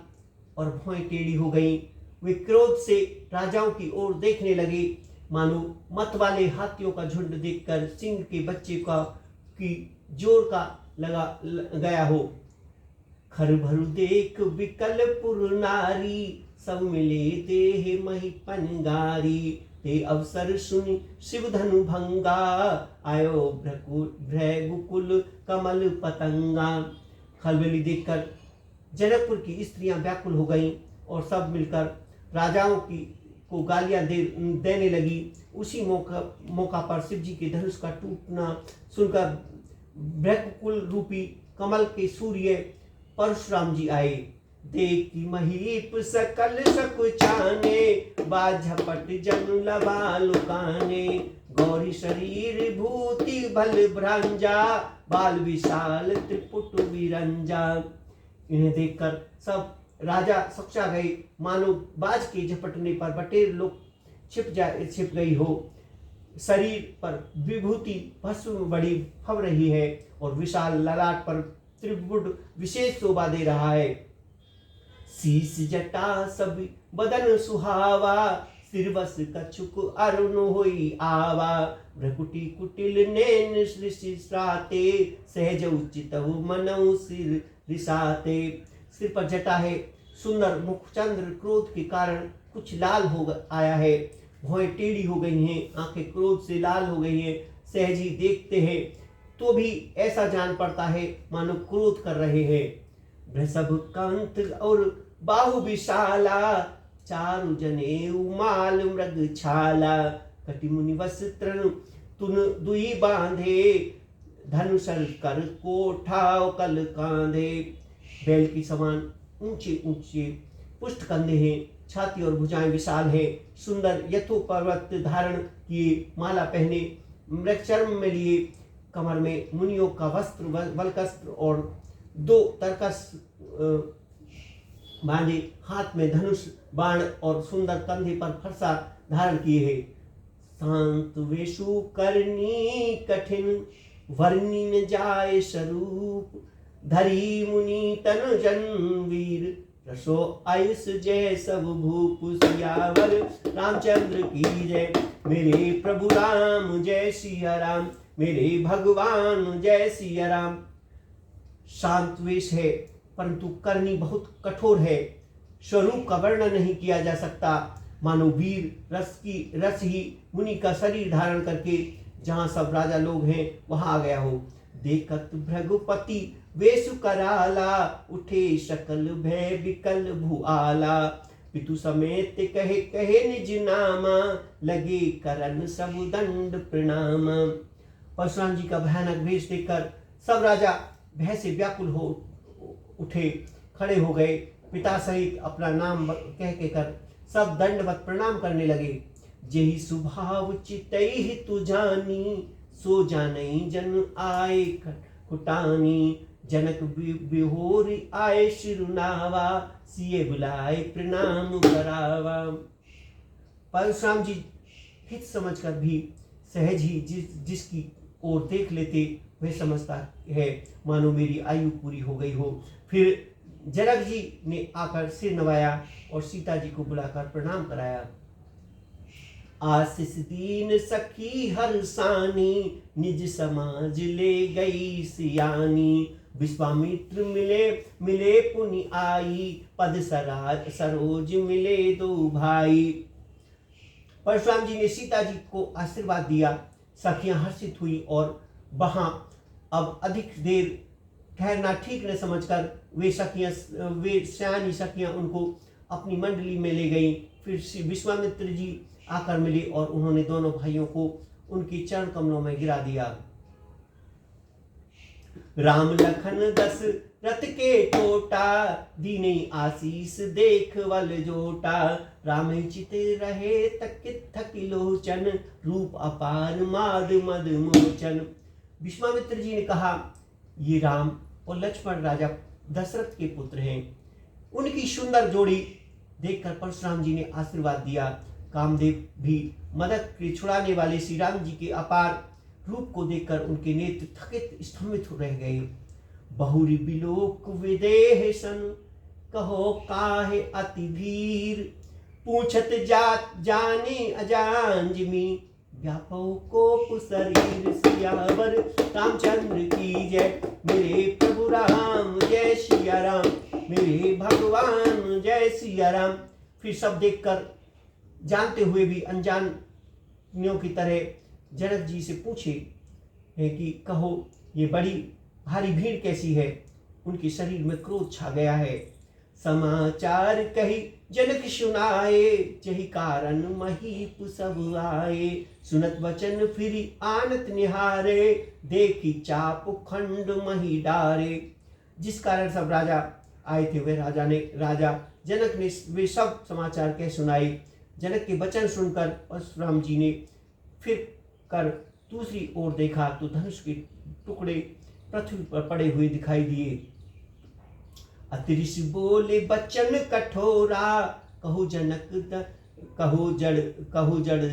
और भौएं टेढ़ी हो गईं। वे क्रोध से राजाओं की ओर देखने लगे, मानो मत वाले हाथियों का झुंड देखकर सिंह के बच्चे की जोर का लगा गया हो। खर भरु देख विकल पुर नारी, सब मिले देह मही पनगारी। ते अवसर सुनि शिव धनु भंगा, आयो भृगुकुल कमल पतंगा। खलबली देखकर जनकपुर की स्त्रियां व्याकुल हो गईं और सब मिलकर राजाओं को गालियां देने लगी। उसी मौका पर शिव जी के धनुष का टूटना सुनकर भृगुकुल रूपी कमल के सूर्य परशुराम जी आए। देखी महीप सकल सकुचाने, बाझपट जन लबा लुकाने। गौरी शरीर भूति बल भ्रांजा, बाल विशाल त्रिपुट विरंजा। इन्हें देखकर सब राजा सचा गए, मानो बाज के झपटने पर बटेर लोग छिप गई हो। शरीर पर विभूति भस्म बड़ी फब रही है और विशाल ललाट पर त्रिपुट विशेष शोभा दे रहा है। शीस जटा सब बदन सुहावा, सिरवस कछुक अरुण होई आवा। भ्रकुटी कुटिल नैन श्राते, सहज उचित मनऊ सिर रिसाते। सिर पर जटा है, सुंदर मुखचंद्र क्रोध के कारण कुछ लाल हो आया है। भौएं टेढ़ी हो गई हैं, आंखें क्रोध से लाल हो गई हैं। सहज ही देखते हैं तो भी ऐसा जान पड़ता है मानो क्रोध कर रहे हैं। वृषभ कांत और बाहु विशाला, चारु जने उमाल मृग छाला। कटि मुनि वस्त्र तुन दुई बांधे, धनुषर कर कोठाव कल कांधे। बैल की समान ऊंचे ऊंचे पुष्ट कंधे हैं, छाती और भुजाएं विशाल है। सुंदर यथोपर्वत धारण किए, माला पहने, मृगचर्म में लिए, कमर में मुनियों का वस्त्र वल्कस्त्र और 2 तरकस बांधे, हाथ में धनुष बाण और सुंदर कंधे पर फरसा धारण किए है। शांत वेशु करनी कठिन, वर्णि न जाय स्वरूप। धरी मुनि तन जन वीर, रसो आयुष जय सब भूप। सियावर रामचंद्र की जय, मेरे प्रभु राम जय सिया राम। मेरे भगवान जय सिया राम। शांत वेश है परंतु करनी बहुत कठोर है। स्वरूप का वर्णन नहीं किया जा सकता, मानो वीर रस ही मुनि का शरीर धारण करके जहां सब राजा लोग हैं वहां आ गया हो। देखत भृगुपति वेशु कराला, उठे शकल भय विकल भुआला। पितु समेत कहे कहे निज नामा, लगे करन सब दंड प्रणाम। परशुराम जी का भयानक वेश देखकर सब राजा भय से व्याकुल हो उठे, खड़े हो गए। पिता सहित अपना नाम कह के कर सब दंडवत प्रणाम करने लगे। जेहि सुभाव चितहि तु जानी, सो जानई जन आए कुटानी। जनक बिहोर आए शिरुनावा, सिए बुलाए प्रणाम करावा। परशुराम जी हित समझकर भी सहज ही जिसकी ओर देख लेते, वह समझता है मानो मेरी आयु पूरी हो गई हो। फिर जनक जी ने आकर सिर नवाया और सीता जी को बुलाकर प्रणाम कराया। आशीष दीन सखी हर्षानी, निज समाज ले गई सियानी। विश्वामित्र मिले मिले पुनि आई, पद सरोज मिले दो भाई। परशुराम जी ने सीता जी को आशीर्वाद दिया। सखियां हर्षित हुई और वहां अब अधिक देर ठहरना ठीक न समझकर वे सयानी सखियां उनको अपनी मंडली में ले गई। फिर विश्वामित्र जी आकर मिले और उन्होंने दोनों भाइयों को उनके चरण कमलों में गिरा दिया। राम लखन दशरथ के टोटा, दीने आशीष देख वल जोटा। राम चित रहे थकी लोचन, रूप अपार माद मद मोचन। विश्वामित्र जी ने कहा, ये राम और लक्ष्मण राजा दशरथ के पुत्र हैं। उनकी सुंदर जोड़ी देखकर परशुराम जी ने आशीर्वाद दिया। कामदेव भी मदद के छुड़ाने वाले श्री राम जी के अपार रूप को देखकर उनके नेत्र थकित स्तंभित रह गए। बहुरी बिलोक विदेह सन, कहो काहे अति भीर। पूछत जात जाने अजांजमी, व्यापो कोप शरीर। सियावर रामचंद्र की जय, मेरे प्रभु राम जय सिया राम। मेरे भगवान जय सिया राम। फिर सब देखकर जानते हुए भी अनजानियों की तरह जनक जी से पूछे है कि कहो ये बड़ी भारी भीड़ कैसी है। उनके शरीर में क्रोध छा गया है। समाचार कही जनक सुनाए, जही कारण महीप सब आए। सुनत वचन फिर आनत निहारे, देखी चाप खंड मही डारे। जिस कारण सब राजा आए थे वे राजा जनक ने वे सब समाचार कह सुनाए। जनक के वचन सुनकर परशुराम जी ने फिर कर दूसरी ओर देखा तो धनुष के टुकड़े पृथ्वी पर पड़े हुए दिखाई दिए। अतिरिष बोले बचन कठोरा, कहो जड़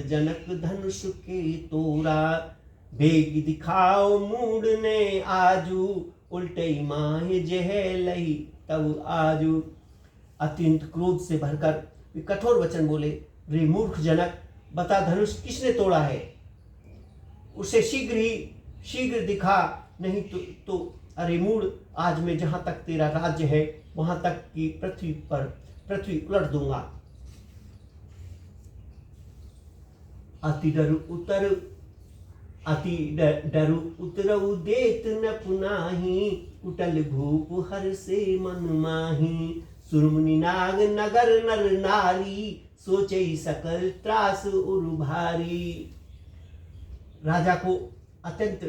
जनक धनुष के तोरा। बेग दिखाओ मूड ने आजू, उल्टे माहे जह लही तब आजू। अत्यंत क्रोध से भरकर वे कठोर वचन बोले, रे मूर्ख जनक, बता धनुष किसने तोड़ा है। उसे शीघ्र दिखा, नहीं तो अरे मूढ़, आज मैं जहां तक तेरा राज्य है वहां तक की पृथ्वी उलट दूंगा। अति डरु उतरऊ देत न पुनाही, उटल भूप हर से मन माही। सुरमुनि नाग नगर नर नारी, सोचे सकल त्रास उर भारी। राजा को अत्यंत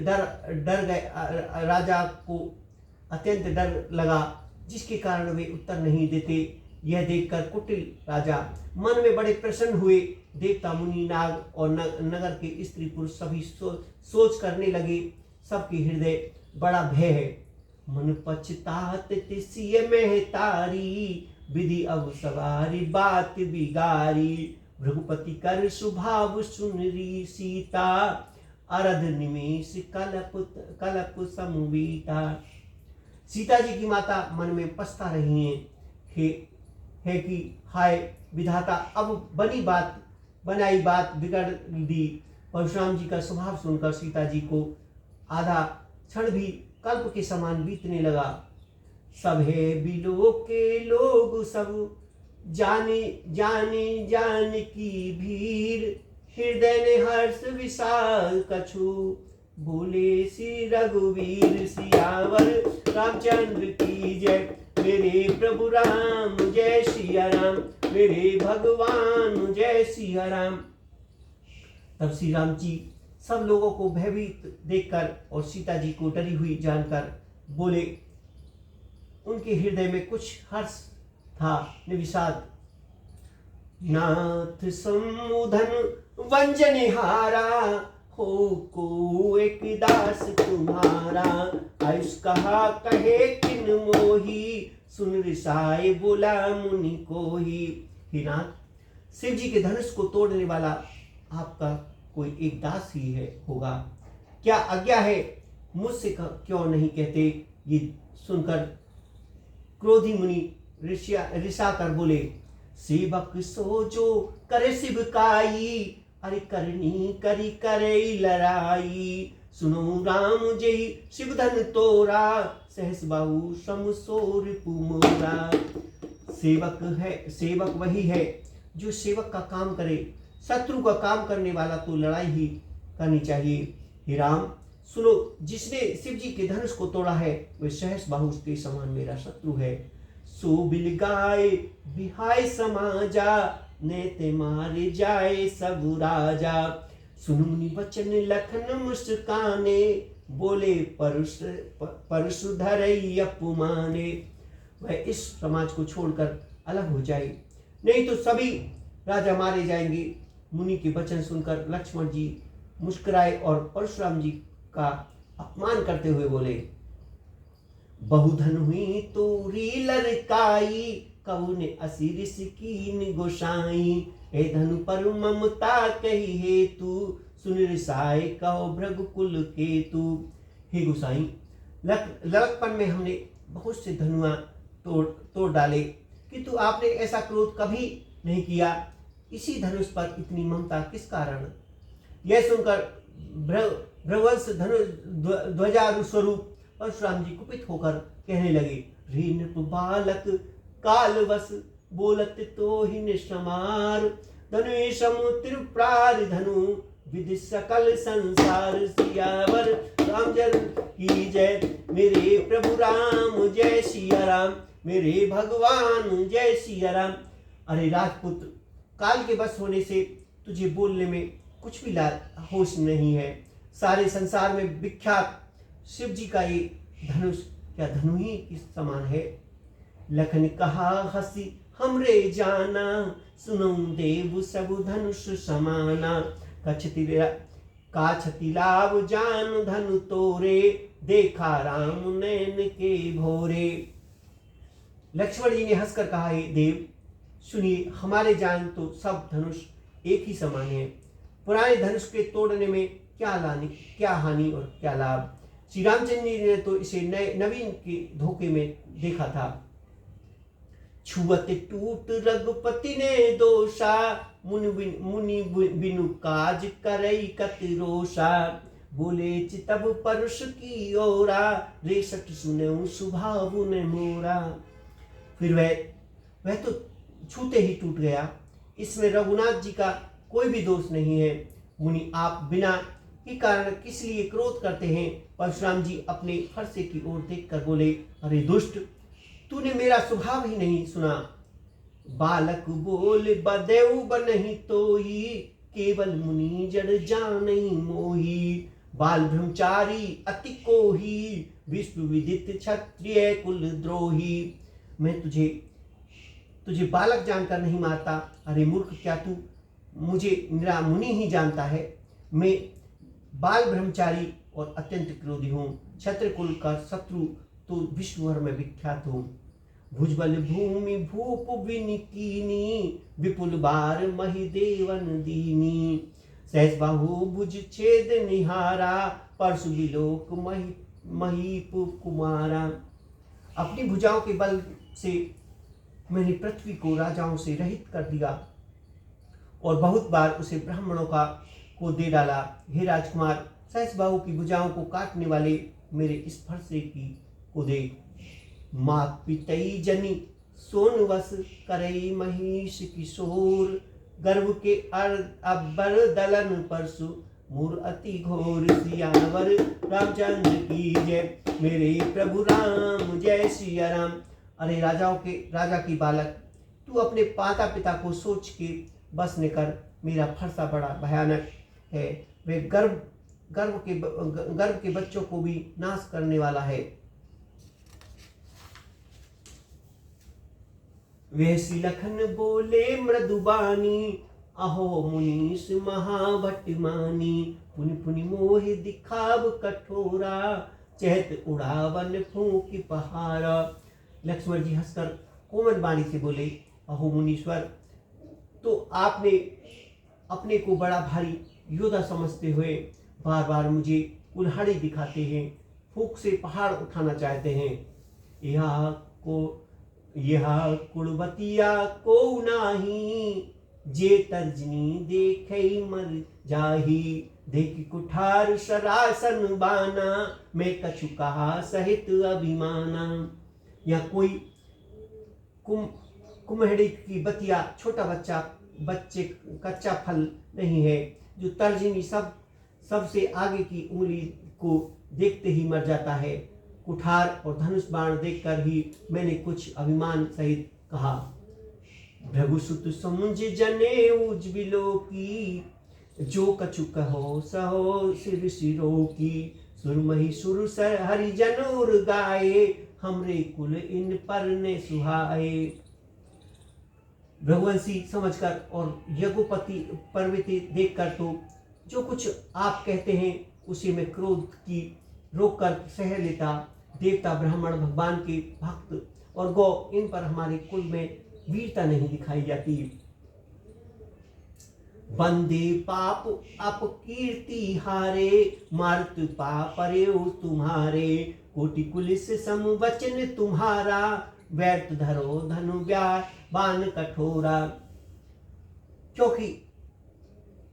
डर लगा, जिसके कारण वे उत्तर नहीं देते। यह देखकर कुटिल राजा मन में बड़े प्रसन्न हुए। देवता मुनि नाग और नगर के स्त्री पुरुष सभी सोच करने लगे, सबके हृदय बड़ा भय है। मन पछतात तिसिय में तारी, विधि अब सवारी बात बिगारी। भृगुपति कर स्वभाव सुनरी सीता, अरध निमेष कलप समवीता। सीता जी की माता मन में पछता रही है कि हाय विधाता, अब बनाई बात बिगड़ दी। परशुराम जी का स्वभाव सुनकर सीता जी को आधा क्षण भी कल्प के समान बीतने लगा। सब है बिलो के लोग सब, जाने की भीड़। हृदय ने हर्ष विशाल कछु, बोले श्री रघुवीर। सियावर रामचंद्र की जय, मेरे प्रभु राम जय सिया राम। मेरे भगवान जय सिया राम। तब श्री राम जी सब लोगों को भयभीत देखकर और सीता जी को डरी हुई जानकर बोले। उनके हृदय में कुछ हर्ष था न विषाद। नाथ समुधन वंजनिहारा, हो को एक दास तुम्हारा। आयुष कहा कहे किन मोही, सुन रिसाए बोला मुनि को ही। हे नाथ, शिव जी के धनुष को तोड़ने वाला आपका कोई एक दास ही है होगा। क्या आज्ञा है, मुझसे क्यों नहीं कहते। ये सुनकर क्रोधी मुनि रिसा कर बोले, सेवक सो जो करे शिवकाई, अरे करनी करी करे लड़ाई। सुनो राम जय शिव धन तोरा, सहस बाहु समसोर पुमोरा। सेवक वही है जो सेवक का काम करे, शत्रु का काम करने वाला तो लड़ाई ही करनी चाहिए। हे राम सुनो, जिसने शिव जी के धनुष को तोड़ा है वह सहस बाहु के समान मेरा शत्रु है। सो बिल गाय बिहाय समाजा, नेते मारे जाए सब राजा। सुन मुनि वचन लखन मुस्काने, बोले परशु धरई अपमाने। वह इस समाज को छोड़कर अलग हो जाए, नहीं तो सभी राजा मारे जाएंगे। मुनि के वचन सुनकर लक्ष्मण जी मुस्कुराए और परशुराम जी का अपमान करते हुए बोले, बहुधन हुई तोरी लड़काई, कहुने असिर सिकीन गोसाई। हे धनु पर ममता कही हेतु, सुन रिसाए कहो भृगुकुल केतु। हे गोसाई, लड़कपन में हमने बहुत से धनुआ तोड़ डाले, किंतु आपने ऐसा क्रोध कभी नहीं किया। इसी धनुष पर इतनी ममता किस कारण। यह सुनकर भ्रवंश ध्वजारु स्वरूप परशुराम जी कुपित होकर कहने लगे, रे नृप बालक कालवश, बोलत तो ही निशमार। धनु समुद्र प्रार धनु, विधि सकल संसार। सियावर रामचंद्र की जय, मेरे प्रभु राम जय सिया राम, मेरे भगवान जय सिया राम। अरे राजपुत्र, काल के बस होने से तुझे बोलने में कुछ भी होश नहीं है। सारे संसार में विख्यात शिव जी का ये धनुष क्या धनु ही इस समान है। लखन कहा हसी हमरे जाना, सुनऊ देव सब धनुष समाना। काछति लाभ जान धनु तोरे, देखा राम नैन के भोरे। लक्ष्मण जी ने हंसकर कहा, हे देव सुनिए, हमारे जान तो सब धनुष एक ही समान है। पुराने धनुष के तोड़ने में क्या हानि और क्या लाभ। श्री रामचंद्र जी ने तो इसे नवीन के धोखे में देखा था। छुअत टूट रघुपति ने दोषा, मुनि बिनु काज करई कत रोषा। बोले चितब परुष की ओरा, रेसट सुने सुभाव ने मोरा। फिर वह तो छूते ही टूट गया। इसमें रघुनाथ जी का कोई भी दोष नहीं है। मुनि आप बिना ही कारण किस लिए क्रोध करते हैं। परशुराम जी अपने फरसे की ओर देखकर बोले, अरे दुष्ट, तूने मेरा स्वभाव ही नहीं सुना। बालक बोल बदेऊ बनहि तोई, केवल मुनि जड़ जानई मोही। बाल ब्रह्मचारी अति कोही, विश्व विदित क्षत्रिय कुल द्रोही। मैं तुझे बालक जानकर नहीं मारता। अरे मूर्ख, क्या तू मुझे मेरा मुनि ही जानता है। मैं बाल ब्रह्मचारी और अत्यंत क्रोधी हूँ। क्षत्रिय कुल का शत्रु तो विश्व भर में विख्यात हूँ। भुजबल भूमि भूप विनिकीनी, विपुल बार मही देवन दीनी। सहज बाहु भुज छेद निहारा, परशु विलोक महीप कुमारा। अपनी भुजाओं के बल से मैंने पृथ्वी को राजाओं से रहित कर दिया और बहुत बार उसे ब्राह्मणों को दे डाला। हे राजकुमार, सहसबाहु की भुजाओं को काटने वाले मेरे इस फरसे को दे। मात पितई जनी सोनवस करई महिष किशोर, गर्भ के अब्बर दलन परशु मूर अति घोर। सियावर रामचंद्र की जय, मेरे प्रभु राम जय सिया राम। अरे राजा की बालक, तू अपने माता पिता को सोच के बस न कर। मेरा फरसा बड़ा भयानक है। वे गर्भ के बच्चों को भी नाश करने वाला है। वैसी लखन बोले मृदुबानी, अहो मुनीष महाभट्टमानी। पुनि पुनि मोहि दिखाव कठोरा, चहत उड़ावन फूंक पहारा। लक्ष्मण जी हंसकर कोमल वाणी से बोले, अहो मुनीश्वर, तो आपने अपने को बड़ा भारी योद्धा समझते हुए बार बार मुझे कुल्हाड़ी दिखाते हैं, फूंक से पहाड़ उठाना चाहते हैं। यह कुड़बतिया को नाही, जे तर्जनी देखे मर जाही। देख कुठार सरासन बाना, मैं कछु कहा सहित अभिमाना। या कोई कुम्हड़ी की बतिया, छोटा बच्चे कच्चा फल नहीं है, जो तर्जनी सबसे आगे की उंगली को देखते ही मर जाता है। कुठार और धनुष बाण देखकर ही मैंने कुछ अभिमान सहित कहा। भृगुसुत समुझ जने उज्बिलो की, जो कछु कहो सहो सिर सिरो की। सुरमही सुर सर हरिजन उर गाए, हमरे कुल इन पर ने सुहाए। भृगुवंशी समझकर और यज्ञोपति पर्वती देखकर तो जो कुछ आप कहते हैं उसे मैं क्रोध की रोक कर सह लेता। देवता ब्राह्मण भगवान के भक्त और गौ, इन पर हमारे कुल में वीरता नहीं दिखाई जाती। बंदे पाप अपकीर्ति हारे, मारत पाप तुम्हारे। कोटि कुलिस सम वचन तुम्हारा, व्यर्थ धरो धनु बाण कठोरा। क्योंकि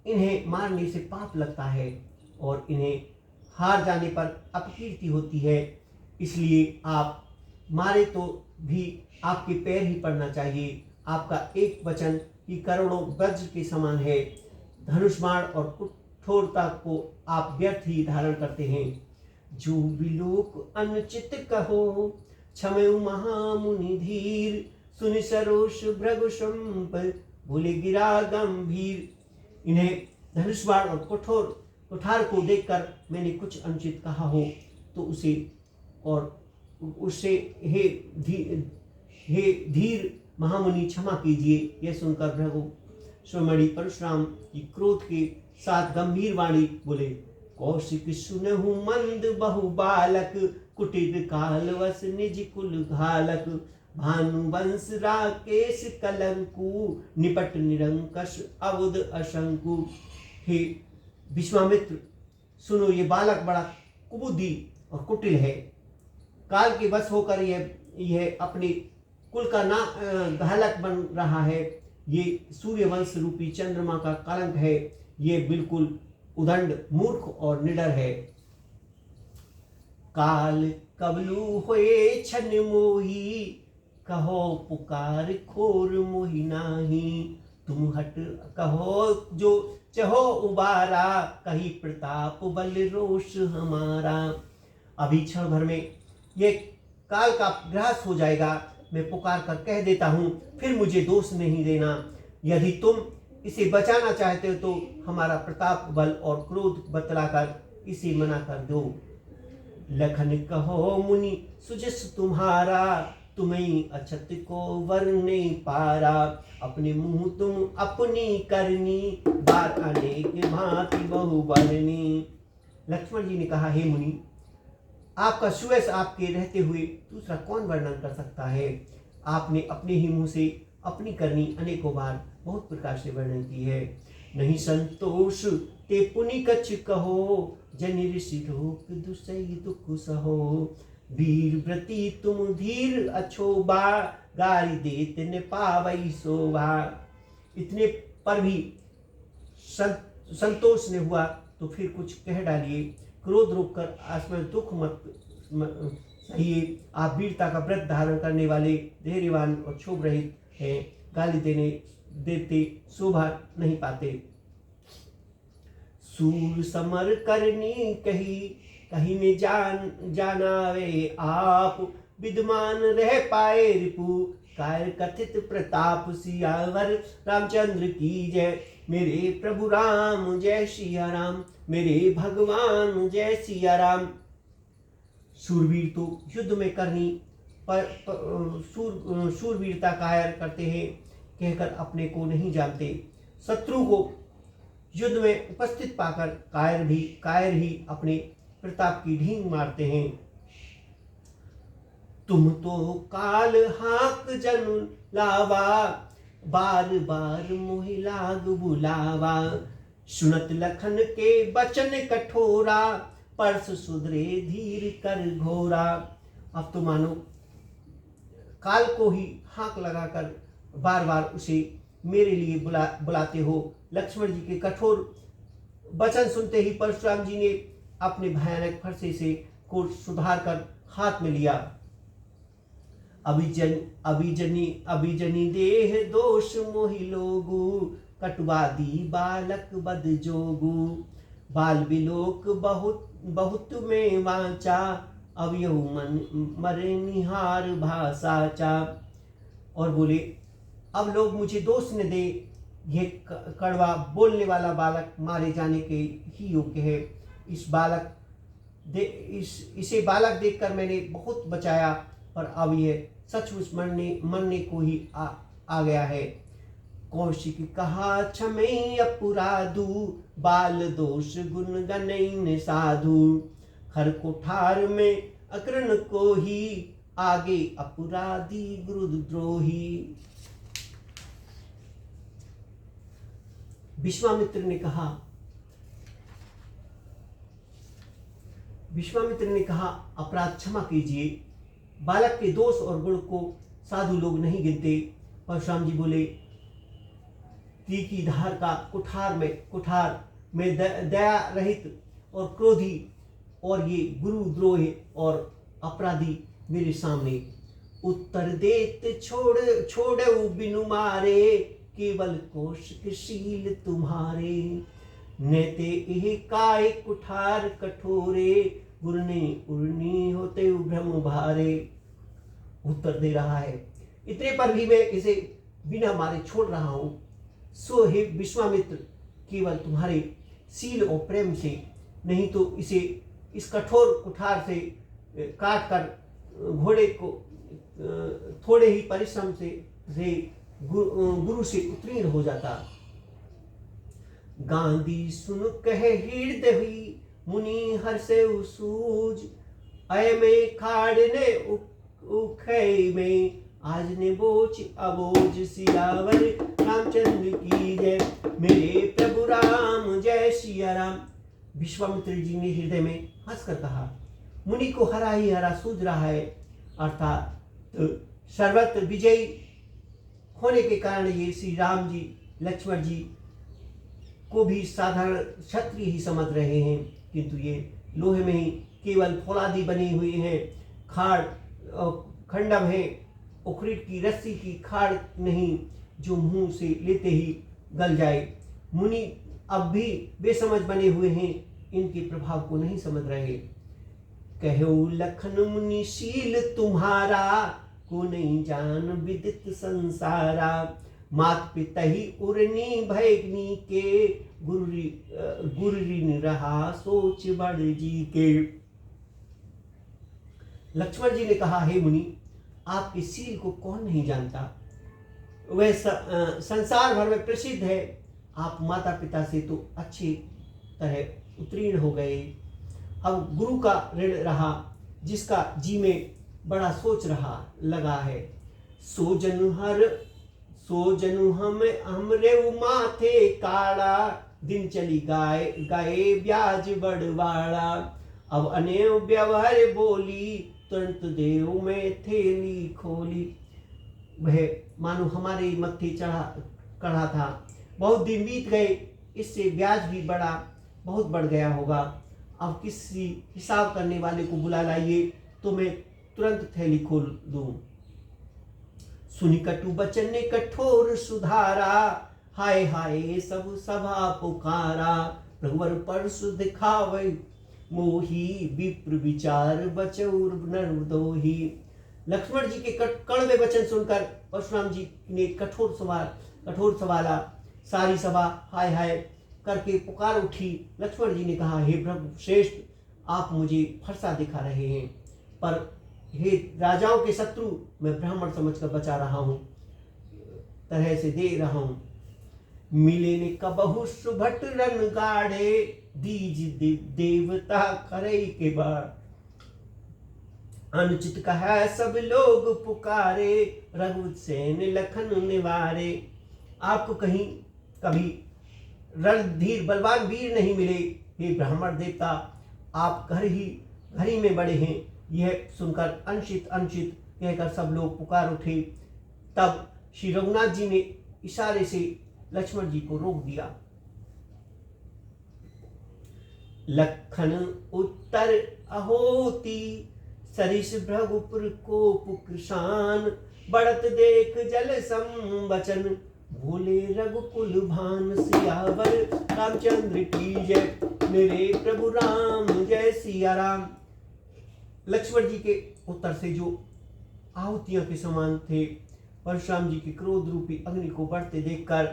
इन्हें मारने से पाप लगता है और इन्हें हार जाने पर अपकीर्ति होती है, इसलिए आप मारे तो भी आपके पैर ही पड़ना चाहिए। आपका एक वचन ही करोड़ों वज्र के समान है। धनुष बाण और कठोरता को आप व्यर्थ ही धारण करते हैं। जो विलोक अनुचित कहो, क्षमयु महामुनि धीर। सुनि सरोष भृगु संप, बोले गिरा गंभीर। इन्हें धनुष बाण और कुठार को देखकर मैंने कुछ अनुचित कहा हो तो उससे हे धीर महामुनि क्षमा कीजिए। यह सुनकर भृगु शिरोमणि परशुराम की क्रोध के साथ गंभीर वाणी बोले। कौशिक सुनहु मंद बहु बालक, कुटिल काल वस निज कुल घालक। भानु वंश राकेश कलंकु, निपट निरंकश अवुद अशंकु। हे विश्वामित्र, सुनो, ये बालक बड़ा कुबुद्धि और कुटिल है। काल के वश होकर यह अपने कुल का घालक बन रहा है। ये सूर्यवंश रूपी चंद्रमा का कलंक है। ये बिल्कुल उदंड, मूर्ख और निडर है। काल कबलू होए छन मोही, कहो पुकार खोर मोहि नाही। तुम हट कहो जो चहो उबारा, कही प्रताप बल रोष हमारा। अभी क्षण भर में ये काल का ग्रास हो जाएगा। मैं पुकार कर कह देता हूँ, फिर मुझे दोष नहीं देना। यदि तुम इसे बचाना चाहते हो तो हमारा प्रताप बल और क्रोध बतलाकर इसे मना कर दो। लखन कहो मुनि सुजस तुम्हारा, तुम्हें अछत को वर नहीं पारा। अपने मुंह तुम अपनी करनी, बात अनेक भांति बहु बरनी। लक्ष्मण जी ने कहा, हे मुनि, आपका सुयश आपके रहते हुए दूसरा कौन वर्णन कर सकता है। आपने अपने ही मुंह से अपनी करनी अनेकों बार बहुत प्रकार से वर्णन की है। नहीं संतोष ते पुनि कछ कहो, जनि ऋषि रोक दुसई दुख सहो। वीर व्रती तुम धीर अछोबा, गारी देत न पावई शोभा। इतने पर भी संतोष ने हुआ तो फिर कुछ कह डालिए। क्रोध रोककर आसमान दुख मत सहिए। आप वीरता का व्रत धारण करने वाले धैर्यवान और क्षोभ रहित हैं। गाली देते शोभा नहीं पाते। सूर समर करनी कहीं में जानावे आप। विद्यमान रह पाए रिपु, कायर कथित प्रताप। सियावर रामचंद्र की जय। मेरे प्रभु राम जय सिया राम, मेरे भगवान जय सिया राम। शूरवीर तो युद्ध में करनी पर शूरवीरता कायर करते हैं, कहकर अपने को नहीं जानते। शत्रु को युद्ध में उपस्थित पाकर कायर ही अपने प्रताप की ढींग मारते हैं। तुम तो काल हाक जन लावा, बार बार मोहि लाग बुलावा। सुनत लखन के बचन कठोरा, परस सुधरे धीर कर घोरा। अब तो मानो काल को ही हाक लगाकर बार बार उसे मेरे लिए बुलाते हो। लक्ष्मण जी के कठोर वचन सुनते ही परशुराम जी ने अपने भयानक फरसे से को सुधार कर हाथ में लिया। अभिजनी देह दोष मोहि लोगु, कटुवादी बालक बद जोगु। बाल बिलोक बहुत में वाचा, अवयहु मन मरे निहार भाषाचा। और बोले अब लोग मुझे दोष न दे, ये कड़वा बोलने वाला बालक मारे जाने के ही योग्य है। इसे बालक देखकर मैंने बहुत बचाया, पर अब यह सचमुच मरने को ही आ गया है। कौशिक कहा क्षमे अपराधु, बाल दोष गुण गनैन साधु। हर कोठार में अकर्ण को ही, आगे अपराधी गुरुद्रोही। विश्वामित्र ने कहा अपराध क्षमा कीजिए। बालक के दोष और गुण को साधु लोग नहीं गिनते। परशुराम जी बोले तीखी धार का कुठार में दया रहित और क्रोधी और ये गुरुद्रोह और अपराधी मेरे सामने। उत्तर देत छोड़ऊ बिनु मारे, केवल कौशिकशील तुम्हारे। नेते एह काय कुठार कठोरे, गुरने उर्नी होते भ्रम भारे। उत्तर दे रहा है इतने पर भी मैं इसे बिना मारे छोड़ रहा हूं। सो हे विश्वामित्र, केवल तुम्हारे शील और प्रेम से, नहीं तो इसे इस कठोर कुठार से काट कर घोड़े को थोड़े ही परिश्रम से गुरु से उत्तीर्ण हो जाता। गांधी सुन कहे हृदय हुई, मुनि हर्षे सूझ। अय में खाड़ने उखय में, आज ने बोझ अबोझ। सियावर रामचंद्र की जय, मेरे प्रभु राम जय सिया राम। विश्वामित्र जी ने हृदय में हंसकर कहा, मुनि को हरा ही हरा सूझ रहा है, अर्थात सर्वत्र विजयी होने के कारण ये श्री राम जी लक्ष्मण जी को भी साधारण क्षत्रिय ही समझ रहे हैं, किंतु ये लोहे में ही केवल फौलादी बनी हुई है। खाड़ खंडम है, उखरीट की रस्सी की खाड़ नहीं जो मुंह से लेते ही गल जाए। मुनि अब भी बेसमझ बने हुए हैं, इनके प्रभाव को नहीं समझ रहे। कहो लखन मुनि शील तुम्हारा, को नहीं जान विदित संसारा। मात पिता ही उर्नी भयग्नि के, गुरुऋण रहा सोच बड़ जी के। लक्ष्मण जी ने कहा, हे मुनि, आपके शील को कौन नहीं जानता। वह संसार भर में प्रसिद्ध है। आप माता पिता से तो अच्छी तरह उत्तीर्ण हो गए, अब गुरु का ऋण रहा, जिसका जी में बड़ा सोच लगा है। सो जनु हमरे माथे काड़ा, दिन चली गाए ब्याज बड़वाड़ा। अब अने व्यवहार बोली, तुरंत देव में थैली खोली। वह मानो हमारे मत्थे कढ़ा था। बहुत दिन बीत गए, इससे ब्याज भी बहुत बढ़ गया होगा। अब किसी हिसाब करने वाले को बुला लाइए, तो मैं तुरंत थैली खोल दूं। सुनी कटु बचन ने कठोर सुधारा, हाय हाय सब सभा पुकारा। रघुवर परसु दिखावे मोही, विप्र विचार बचौर नरदोही। लक्ष्मण जी के कड़वे वचन सुनकर परशुराम जी ने कठोर सवाला। सारी सभा हाय हाय करके पुकार उठी। लक्ष्मण जी ने कहा, हे प्रभु श्रेष्ठ, आप मुझे फरसा दिखा रहे हैं, पर हे राजाओं के शत्रु, मैं ब्राह्मण समझकर बचा रहा हूं, तरह से दे रहा हूं। मिले ने कबहु सुभट रन गाढ़े, दीज देवता करे के बार। अनुचित कहा सब लोग पुकारे, रघुसेन लखन निवारे। आपको कभी रणधीर बलवान वीर नहीं मिले। हे ब्राह्मण देवता, आप घर ही में बड़े हैं। यह सुनकर अंशित अंशित कहकर सब लोग पुकार उठे। तब श्री रघुनाथ जी ने इशारे से लक्ष्मण जी को रोक दिया। लखन उत्तर अहोती सरिस भृगुपुर कोप कृशान, बढ़त देख जल संवचन, भोले रघुकुल भान सियावर रामचंद्र की जय, मेरे प्रभु राम जय सिया राम। लक्ष्मण जी के उत्तर से जो आहुतियों के समान थे, परशुराम जी के क्रोध रूपी अग्नि को बढ़ते देखकर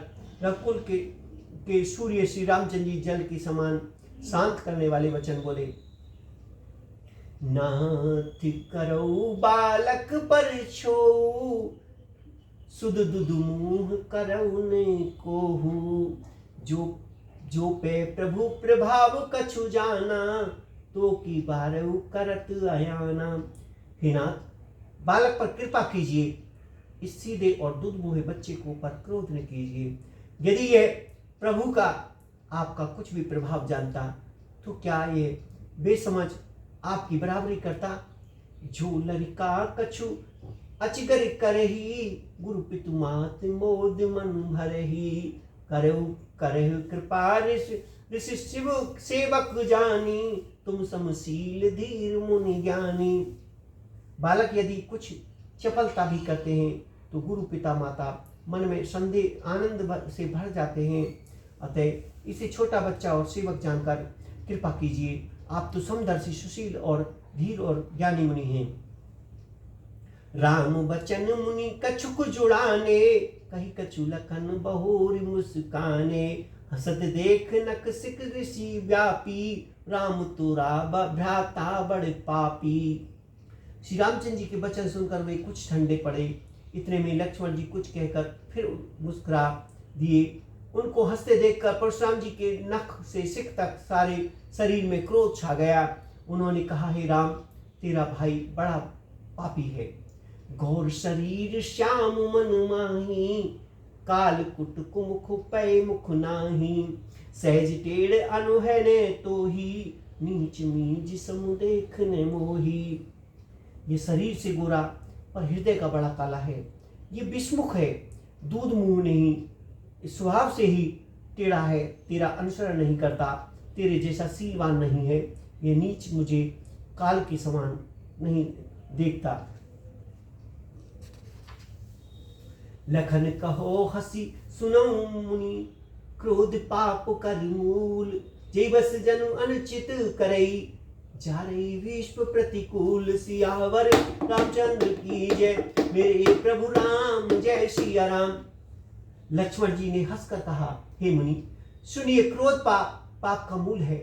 रघुकुल के सूर्य श्री रामचंद्र जी जल के समान शांत करने वाले वचन बोले। नाथ करौ बालक पर छो, सुध दुध मुँह करौ ने कोहू, जो पे प्रभु प्रभाव कछु जाना, तो की बारऊ करत अयाना। हे नाथ, बालक पर कृपा कीजिए, इस सीधे और दूध मुहे बच्चे को पर क्रोध न कीजिए। यदि यह प्रभु का आपका कुछ भी प्रभाव जानता तो क्या ये बेसमझ आपकी बराबरी करता। जो लड़का कछु अचिगर करही, गुरु पितु मात मोद मन भरही, करहु कृपा ऋषि शिव सेवक जानी, तुम समशील धीर मुनि ज्ञानी। बालक यदि कुछ चपलता भी करते हैं तो गुरु पिता माता मन में संदेह आनंद से भर जाते हैं। अतः इसे छोटा बच्चा और सेवक जानकर कृपा कीजिए। आप तो समदर्शी सुशील और धीर और ज्ञानी मुनि हैं। राम बचन मुनि कछुक जुड़ाने, कही कछु लखन बहोर मुस्काने, हसत देख नक सिक ऋषि व्यापी, राम तुरा भ्राता बड़ पापी। श्री रामचंद्र जी के वचन सुनकर वे कुछ ठंडे पड़े। इतने में लक्ष्मण जी कुछ कहकर फिर मुस्कुरा दिए। उनको हंसते देखकर परशुराम जी के नख से सिक तक सारे शरीर में क्रोध छा गया। उन्होंने कहा, हे राम, तेरा भाई बड़ा पापी है। घोर शरीर श्याम मनु माही, काल कुट कुमुख पै मुख नाही, सहज टेढ़ अनुहने तो ही, नीच मीज समु देखने मोही। ये शरीर से गोरा और हृदय का बड़ा काला है। ये विस्मुख है, दूध मुंह नहीं, स्वभाव से ही टेढ़ा है, तेरा अनुसरण नहीं करता, तेरे जैसा सीलवान नहीं है। ये नीच मुझे काल के समान नहीं देखता। लखन कहो हसी सुनो मुनि, क्रोध पाप कर मूल, जे बस जनु अनुचित करई, जा रही विश्व प्रतिकूल। सियावर रामचंद्र की जय, मेरे प्रभु राम जय सिया राम। लक्ष्मण जी ने हंसकर कहा, हे मुनि, सुनिए, क्रोध पाप का मूल है,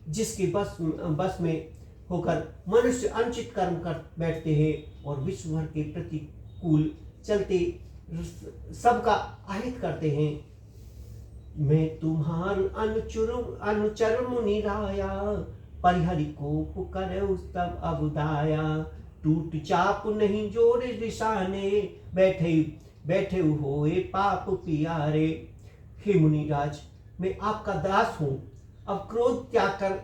जिसके बस में होकर मनुष्य अनुचित कर्म कर बैठते हैं और विश्व भर के प्रतिकूल चलते सबका अहित करते हैं। मैं तुम्हार अनुचर मुनि राया, परिहरि कोप करऊ तब अबुदाया, टूट चाप नहीं जोर रिसाने, बैठे होए पाप पियारे। हे मुनिराज, मैं आपका दास हूँ, अब क्रोध त्याग कर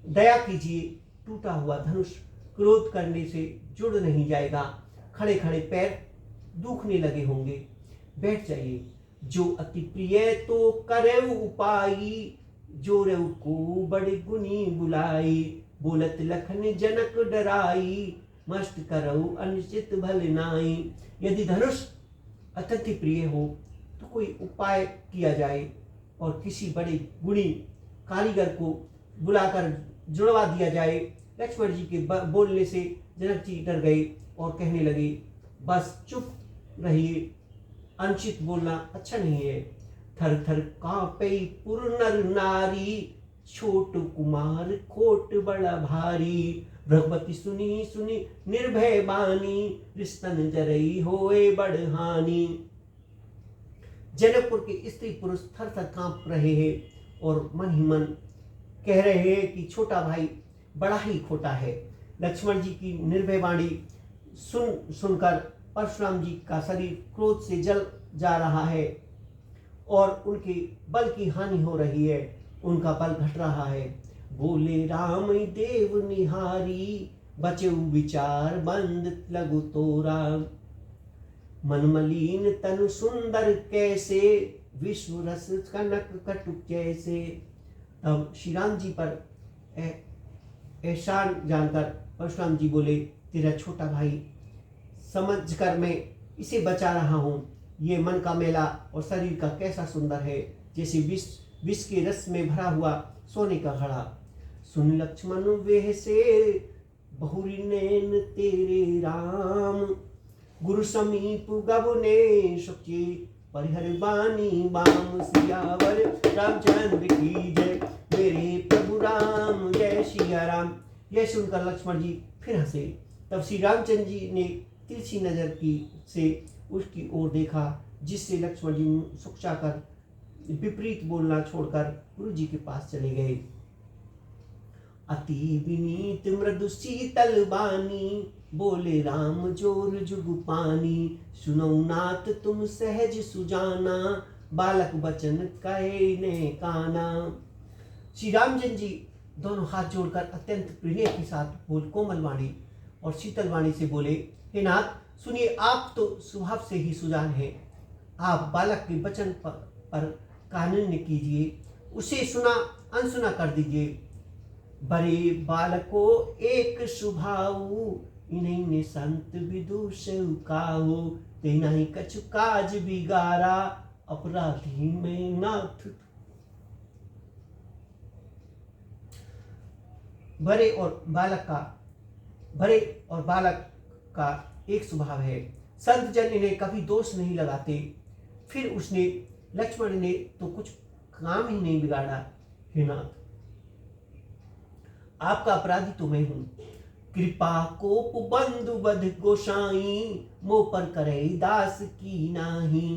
दया कीजिए। टूटा हुआ धनुष क्रोध करने से जुड़ नहीं जाएगा। खड़े खड़े पैर दुखने लगे होंगे, बैठ जाइए। जो अति प्रिय तो करेऊ उपाई, जो रेऊ को बड़े गुनी बुलाई, बोलत लखन जनक डराई, मस्त करऊ अनिश्चित भल नाई। यदि धनुष अत्यंत प्रिय हो तो कोई उपाय किया जाए और किसी बड़े गुणी कारीगर को बुलाकर जुड़वा दिया जाए। लक्ष्मण जी के बोलने से जनक जी डर गए और कहने लगे, बस चुप रहिए, अनुचित बोलना अच्छा नहीं है। थर थर कांपे पुर नर नारी, छोट कुमार कोट बड़ा भारी, भगवती सुनी सुनी निर्भय बानी, रिस्तन जरई होए बड़ हानि। जनकपुर के स्त्री पुरुष थर थर कांप रहे हैं और मन ही मन कह रहे हैं कि छोटा भाई बड़ा ही खोटा है। लक्ष्मण जी की निर्भय वाणी सुनकर परशुराम जी का शरीर क्रोध से जल जा रहा है और उनके बल की हानि हो रही है, उनका बल घट रहा है। बोले राम देव निहारी, बचेऊ विचार बंद लगु तोरा। मन मलिन तनु सुंदर कैसे, विश्व रस कनक कटु कैसे। तब श्री राम जी पर एहसान जानकर परशुराम जी बोले, तेरा छोटा भाई समझ कर मैं इसे बचा रहा हूँ। ये मन का मेला और शरीर का कैसा सुंदर है, जैसे विष के रस में भरा हुआ सोने का घड़ा। सुन लक्ष्मण वेह से बहुरी नैन तेरे राम, गुरु समीप गबने सुखी परिहर बानी बाम। सियावर रामचंद्र की जय, मेरे प्रभु राम जय सिया राम। यह सुनकर लक्ष्मण जी फिर हंसे। तब श्री रामचंद्र जी ने तिरछी नजर की से उसकी ओर देखा, जिससे लक्ष्मण जी सुखचा कर विपरीत बोलना छोड़कर गुरु जी के पास चले गए। अति विनीत मृदु शीतल बानी, बोले राम जोर जुग पानी। सुनो नाथ तुम सहज सुजाना, बालक बचन कहे ने काना। श्री रामचंद्र जी दोनों हाथ जोड़कर अत्यंत प्रिय के साथ बोल कोमल वाणी और शीतल वाणी से बोले, हे नाथ सुनिए, आप तो स्वभाव से ही सुजान हैं। आप बालक के वचन पर कानून कीजिए, उसे सुना अनसुना कर दीजिए। बड़े बालको एक सुभाऊ, इन्हीं ने संत विदुष काहू। तेना ही कछु काज बिगारा, अपराधी में नाथ। बड़े और बालक का एक स्वभाव है, संत जन इन्हें कभी दोष नहीं लगाते। फिर उसने लक्ष्मण ने तो कुछ काम ही नहीं बिगाड़ा। हे नाथ, आपका अपराधी तो मैं हूं। कृपा कोप बंधु बध गोसाई, मोह पर करे दास की नाही।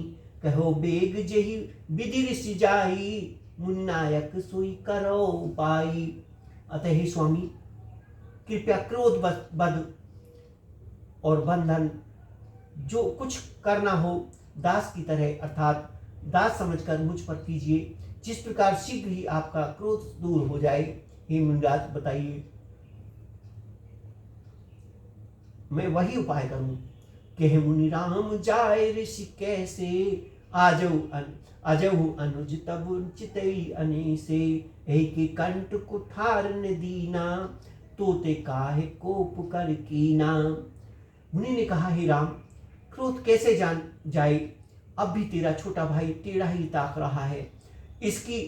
कहो बेग जही विधि ऋषि जाई, मुन्नायक सोई करो उपाई। अतः हे स्वामी, कृपया क्रोध बध और बंधन जो कुछ करना हो दास की तरह अर्थात दास समझकर मुझ पर कीजिए, जिस प्रकार शीघ्र ही आपका क्रोध दूर हो जाए। हे मुनिराज बताइए, मैं वही उपाय करूं। कहे मुनि राम जाय ऋषि कैसे, आजऊ अनुज तब चितई अनेसे। एक कंठ कुठार न दीना, तोते काहे कोप कर कीना। मुनि ने कहा, हे राम, क्रोध कैसे जान जाए, अब भी तेरा छोटा भाई टेढ़ा ही ताक रहा है। इसकी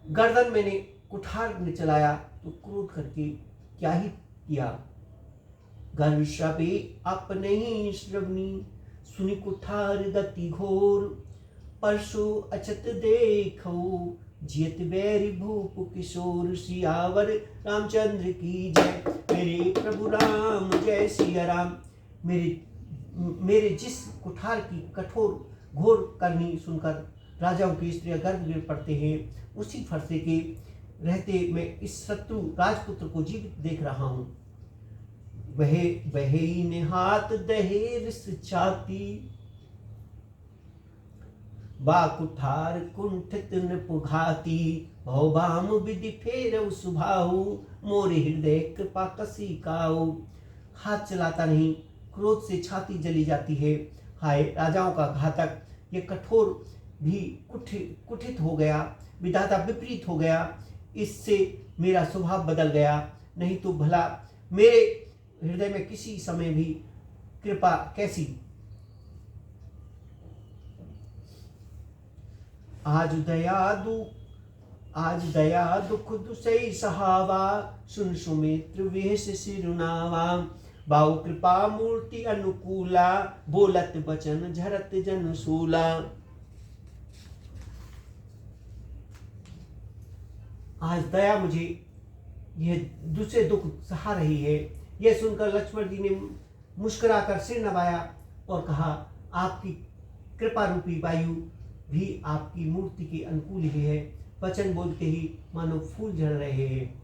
गर्दन मैंने कुठार ने चलाया तो क्रोध करके क्या ही किया। गर्व श्रवे अपने ही श्रवणी, सुनि कुठार गति घोर। परसो अचत देखो, जियत बैरी भूप किशोर। सियावर रामचंद्र की जय, मेरे प्रभु राम जय सिया राम। मेरे जिस कुठार की कठोर घोर करनी सुनकर राजाओं की स्त्रियां गर्भ में पड़ते हैं, उसी फरसे के रहते मैं इस शत्रु राजपुत्र को जीवित देख रहा हूं। वह ने हाथ दहेर छाती, बा कुठार कुंठित न पुघाती। भौभाम विधि फेर सुभाऊ, मोरे हृदय कृपा कसी काऊ। हाथ चलाता नहीं, क्रोध से छाती जली जाती है। हाय राजाओं का घातक, ये कठोर भी कुठित हो गया, विधाता विपरीत हो गया। इससे मेरा स्वभाव बदल गया, नहीं तो भला मेरे हृदय में किसी समय भी कृपा कैसी। आज दया दुख दुसई सहावा, सुन सुमित्र वेश सिरुनावा। बाऊ कृपा मूर्ति अनुकूला, बोलत बचन झरत जन सूला। आज दया मुझे यह दूसरे दुख सहा रही है। यह सुनकर लक्ष्मण जी ने मुस्कुराकर सिर नवाया और कहा, आपकी कृपा रूपी वायु भी आपकी मूर्ति के अनुकूल ही है। वचन बोलते ही मानो फूल झड़ रहे हैं।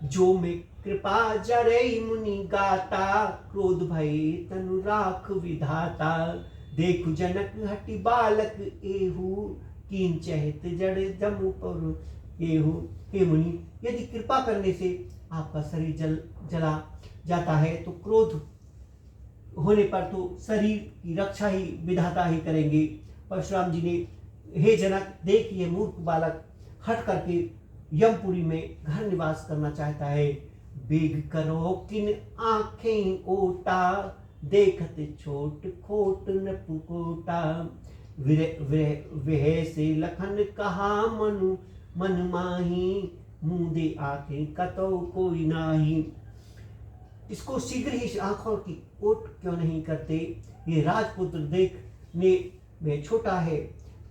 जो में कृपा जरई मुनि गाता, क्रोध भय तनु राख विधाता। देखु जनक हटि बालक एहू, कीन चहत जड़ जमु पर ये हो हे मुनि, यदि कृपा करने से आपका शरीर जला जाता है तो क्रोध होने पर तो शरीर की रक्षा ही विधाता ही करेंगे। परशुराम जी ने, हे जनक, देख ये मूर्ख बालक हट करके यमपुरी में घर निवास करना चाहता है। बेग करो किन आंखें ओटा, देखते छोट खोट न पुकोटा। वह से लखन कहा मनु मन माही, मुंदे आंखें कतो कोई नाही। इसको शीघ्र ही आंखों की ओट क्यों नहीं करते? ये राजपुत्र देखने में छोटा है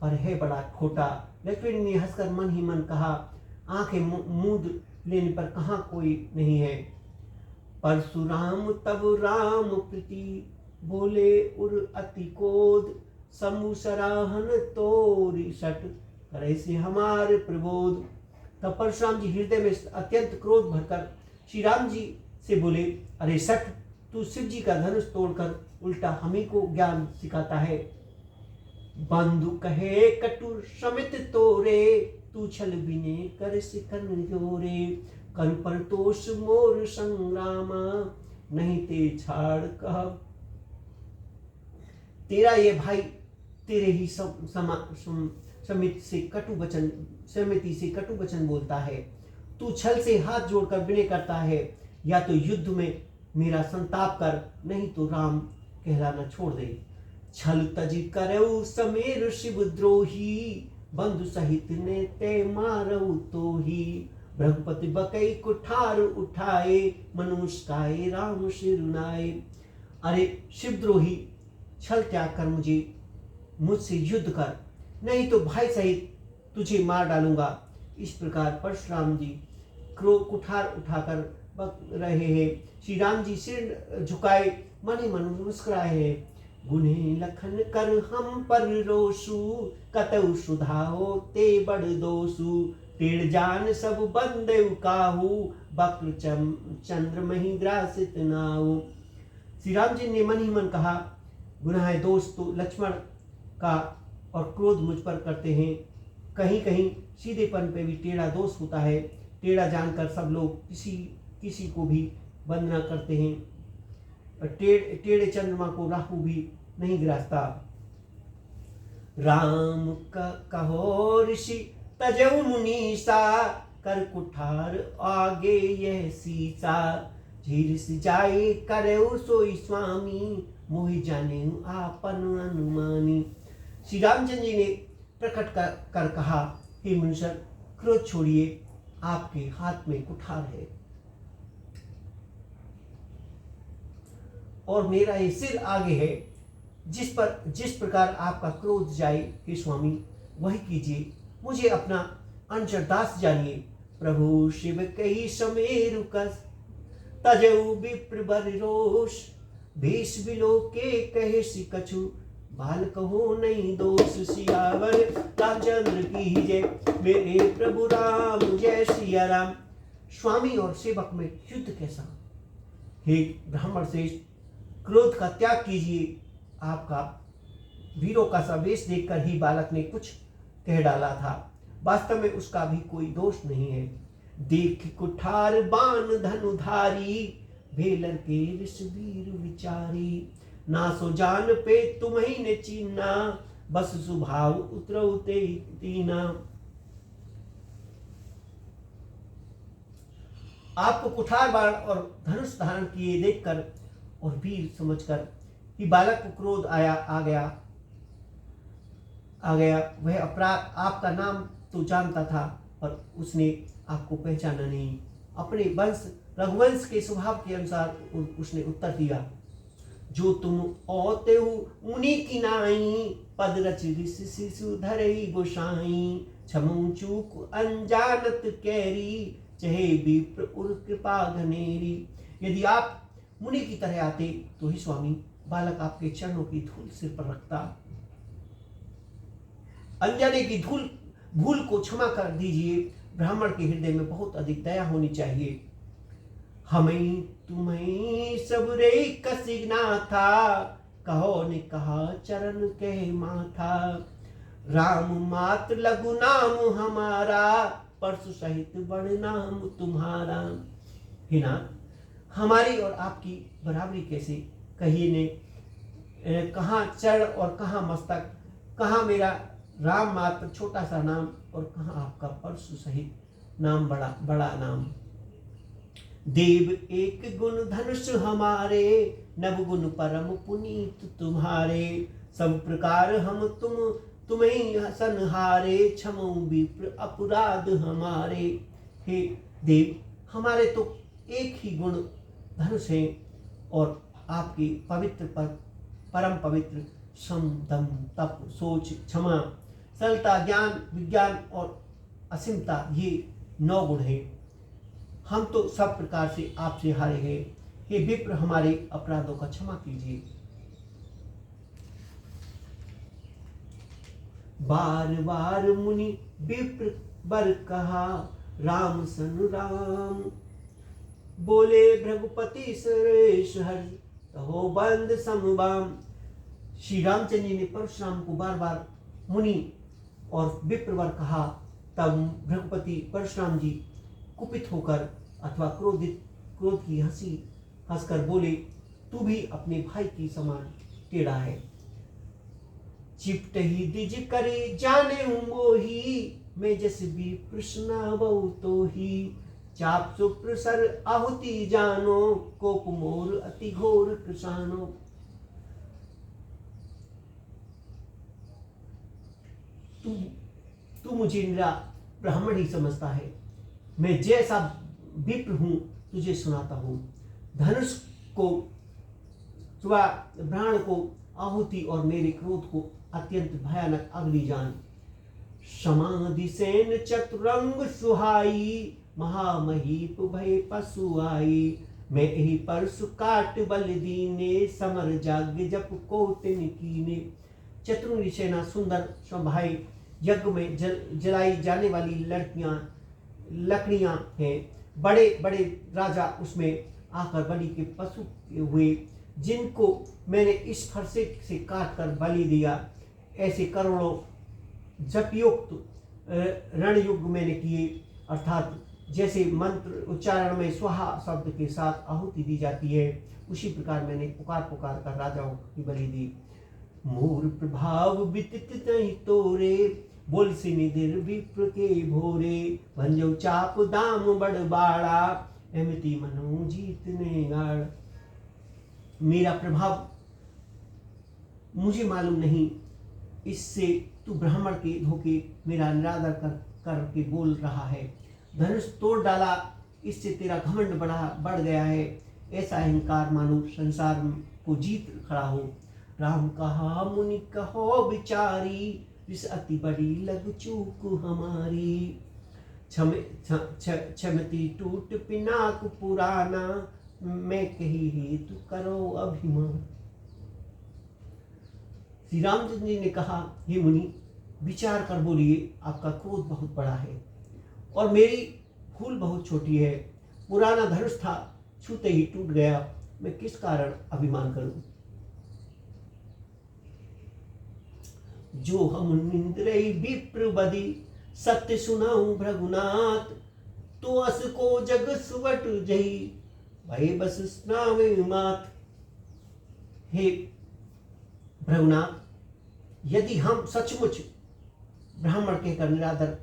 पर है बड़ा खोटा। लक्ष्मण ने हंसकर मन ही मन कहा, आंखें मूंद लेने पर कहाँ कोई नहीं है। परशुराम तब राम प्रीति, बोले उर अति कोद, समु सराहन तोरी सट, करे से हमारे प्रबोध। तब परशुराम जी हृदय में अत्यंत क्रोध भरकर श्री राम जी से बोले, अरे सठ, तू शिव जी का धनुष तोड़कर उल्टा हमें को ज्ञान सिखाता है। बंधु कहे कटुर समित तोरे, तू छल बिने कर सिकन जोरे। कर पर तोष मोर संग्रामा, नहीं ते छाड़ कह। तेरा ये भाई तेरे ही समिति से कटु वचन बोलता है। तू छल से हाथ जोड़कर विनय करता है, या तो युद्ध में मेरा संताप कर, नहीं तो राम कहलाना छोड़ दे। छल तजी करऊ समेर शिव द्रोही, बंधु सहित ने ते मारऊ तो ही। भ्रघुपति बकई कुठार उठाए, मनुष्काए राम शिरुनाए। अरे शिवद्रोही, छल त्याग कर मुझसे युद्ध कर, नहीं तो भाई सहित तुझे मार डालूंगा। इस प्रकार परशुराम जी कुठार उठाकर बक रहे हैं। श्री राम जी सिर झुकाए मन ही मन मुस्कुराए हैं। गुने लखन कर हम पर रोसु, कतउ सुधाओ ते बड़ दोसु। टेढ़ जान सब बंदेउ काहू, बक्र चंद्र मही ग्रासित नाऊ। श्री राम जी ने मन ही मन कहा, गुनाह दोष तो लक्ष्मण का और क्रोध मुझ पर करते हैं। कहीं कहीं सीधेपन पे भी टेढ़ा दोष होता है। टेढ़ा जानकर सब लोग किसी को भी वंदना करते हैं। टेढ़े चंद्रमा को राहु भी नहीं गिराता। राम कहो ऋषि तजऊ मुनीसा, कर कुठार आगे यह सीसा। झीर सिजाई करऊ सोई स्वामी, मोहि जाने आपन अनुमानी। श्री रामचंद्र जी ने प्रकट कर कहा, हे मुनीश्वर, क्रोध छोड़िए, आपके हाथ में कुठार है और मेरा ये सिर आगे है। जिस प्रकार आपका क्रोध जाए हे स्वामी, वही कीजिए। मुझे अपना अंशदास जानिए। प्रभु शिव कही समेरु कस, तजऊ विप्र बर रोष। भेष बिलो के कहे सि कछु, बाल कहो नहीं दोष। सियावर रामचंद्र की जय, मेरे प्रभु राम जय सिया राम। स्वामी और सेवक में युद्ध कैसा? हे ब्राह्मण श्रेष्ठ, क्रोध का त्याग कीजिए। आपका वीरों का सा वेश देखकर ही बालक ने कुछ कह डाला था, वास्तव में उसका भी कोई दोष नहीं है। देख कुठार बाण धनुधारी, भेलर के ऋषवीर विचारी। ना सो जान पे तुम्ही ने चीना, बस सुभाव उतरौते तीना। आपको कुठार बाण और धनुष धारण किए देखकर और वीर समझकर कि बालक को क्रोध आ गया। वह अपराध, आपका नाम तो जानता था पर उसने आपको पहचाना नहीं। अपने वंश रघुवंश के स्वभाव के अनुसार उसने उत्तर दिया, जो तुम औते हो मुनि की नाई। पद रच ऋषि शिशु धरई गोसाई। क्षमु चूक अनजानत कैरी, चहे विप्र उर कृपा घनेरी। यदि आप मुनि की तरह आते तो ही स्वामी बालक आपके चरणों की धूल सिर पर रखता। अनजाने की भूल को क्षमा कर दीजिए। ब्राह्मण के हृदय में बहुत अधिक दया होनी चाहिए। हमें तुम्हें सब रे कसिना था, कहो ने कहा चरण कह माथा। राम मात लघु नाम हमारा, परशु सहित बड़ नाम तुम्हारा। हे नाथ, हमारी और आपकी बराबरी कैसे? कहिए ने कहाँ चरण और कहाँ मस्तक, कहाँ मेरा राम मात्र छोटा सा नाम और कहाँ आपका परशु सहित नाम बड़ा बड़ा नाम। देव एक गुण धनुष हमारे, नव गुण परम पुनीत तुम्हारे। सब प्रकार हम तुम्हें संहारे, क्षमो विप्र अपराध हमारे। हे देव, हमारे तो एक ही गुण धनुष है और आपके पवित्र परम पवित्र सम दम तप सोच क्षमा सरलता ज्ञान विज्ञान और असीमता, ये 9 गुण हैं। हम तो सब प्रकार से आपसे हारे हैं। हे विप्र, हमारे अपराधों का क्षमा कीजिए। बार बार मुनि विप्र बर कहा, राम सन राम। बोले भृगुपति सुरेश हरि, कहो बंद समबाम। श्री रामचंद्र जी ने परशुराम को बार बार मुनि और विप्रवर कहा। तब भृगुपति परशुराम जी कुपित होकर अथवा क्रोध की हंसी हंसकर बोले, तू भी अपने भाई की समान टेढ़ा है। चिपट ही दिज करे जाने मोही, मैं जस भी प्रश्न बहु तो ही। चाप सुप्रसर आहुति जानो, कोप मोर अति घोर कृषानो। तू मुझे निरा ब्राह्मण ही समझता है। मैं जैसा विप्र हूं तुझे सुनाता हूं। धनुष को प्राण को आहुति और मेरे क्रोध को अत्यंत भयानक अग्नि जान। समाधि सेन चतुरंग सुहाई, महामहीप भय पशु आई। मैं यही परसु काट बल दीने, समर जाग जप कोटिन कीने। चतुरंगी सेना सुंदर स्वभाई यज्ञ में जलाई जाने वाली लकड़ियां हैं। बड़े बड़े राजा उसमें आकर बलि के पशु हुए, जिनको मैंने इस फरसे से काट कर बलि दिया। ऐसे करोड़ों जपयुक्त रणयुग मैंने किए, अर्थात जैसे मंत्र उच्चारण में स्वाहा शब्द के साथ आहुति दी जाती है, उसी प्रकार मैंने पुकार पुकार कर राजाओं की बलि दी। मूर प्रभाव विदित नहीं तोरे, बोल से निधिर विप्र के भोरे। भंजो चाप दाम बड़ बाड़ा, एमती मनु जीतने गाड़। मेरा प्रभाव मुझे मालूम नहीं, इससे तू ब्राह्मण के धोखे मेरा निरादर करके बोल रहा है। धनुष तोड़ डाला, इससे तेरा घमंड बढ़ गया है। ऐसा अहंकार मानो संसार को जीत खड़ा हो। राम कहा मुनि कहो विचारी, इस अति बड़ी लग चूक हमारी। क्षमति टूट पिनाक पुराना, मैं कही हेतु करो अभिमान। श्री रामचंद्र जी ने कहा, हे मुनि, विचार कर बोलिए, आपका क्रोध बहुत बड़ा है और मेरी भूल बहुत छोटी है। पुराना धनुष था, छूते ही टूट गया, मैं किस कारण अभिमान करूं। जो हम निंद्रई विप्र बदी, सत्य सुनाऊं भृगुनाथ। तो अस को जग सुवट जही, भय बस स्नावे मात। हे भृगुनाथ, यदि हम सचमुच ब्राह्मण कहकर निरादर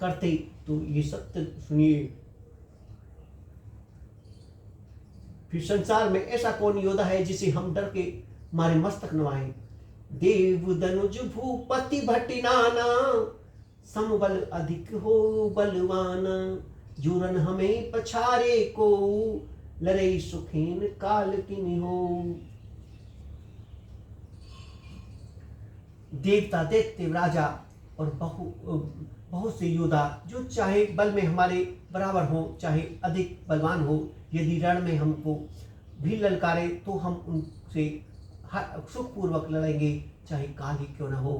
करते तो ये सत्य सुनिए। फिर संसार में ऐसा कौन योद्धा है जिसे हम डर के मारे मस्तक नवाएं। देव दनुज भूपति भटिनाना, समबल अधिक हो बलवाना। जुरन हमें पछारे को, लड़ई सुखीन काल किन हो। देवता दैत्य राजा और बहुत से योद्धा जो चाहे बल में हमारे बराबर हो, चाहे अधिक बलवान हो, यदि रण में हमको भी ललकारे तो हम उनसे सुखपूर्वक लड़ेंगे, चाहे काल ही क्यों न हो।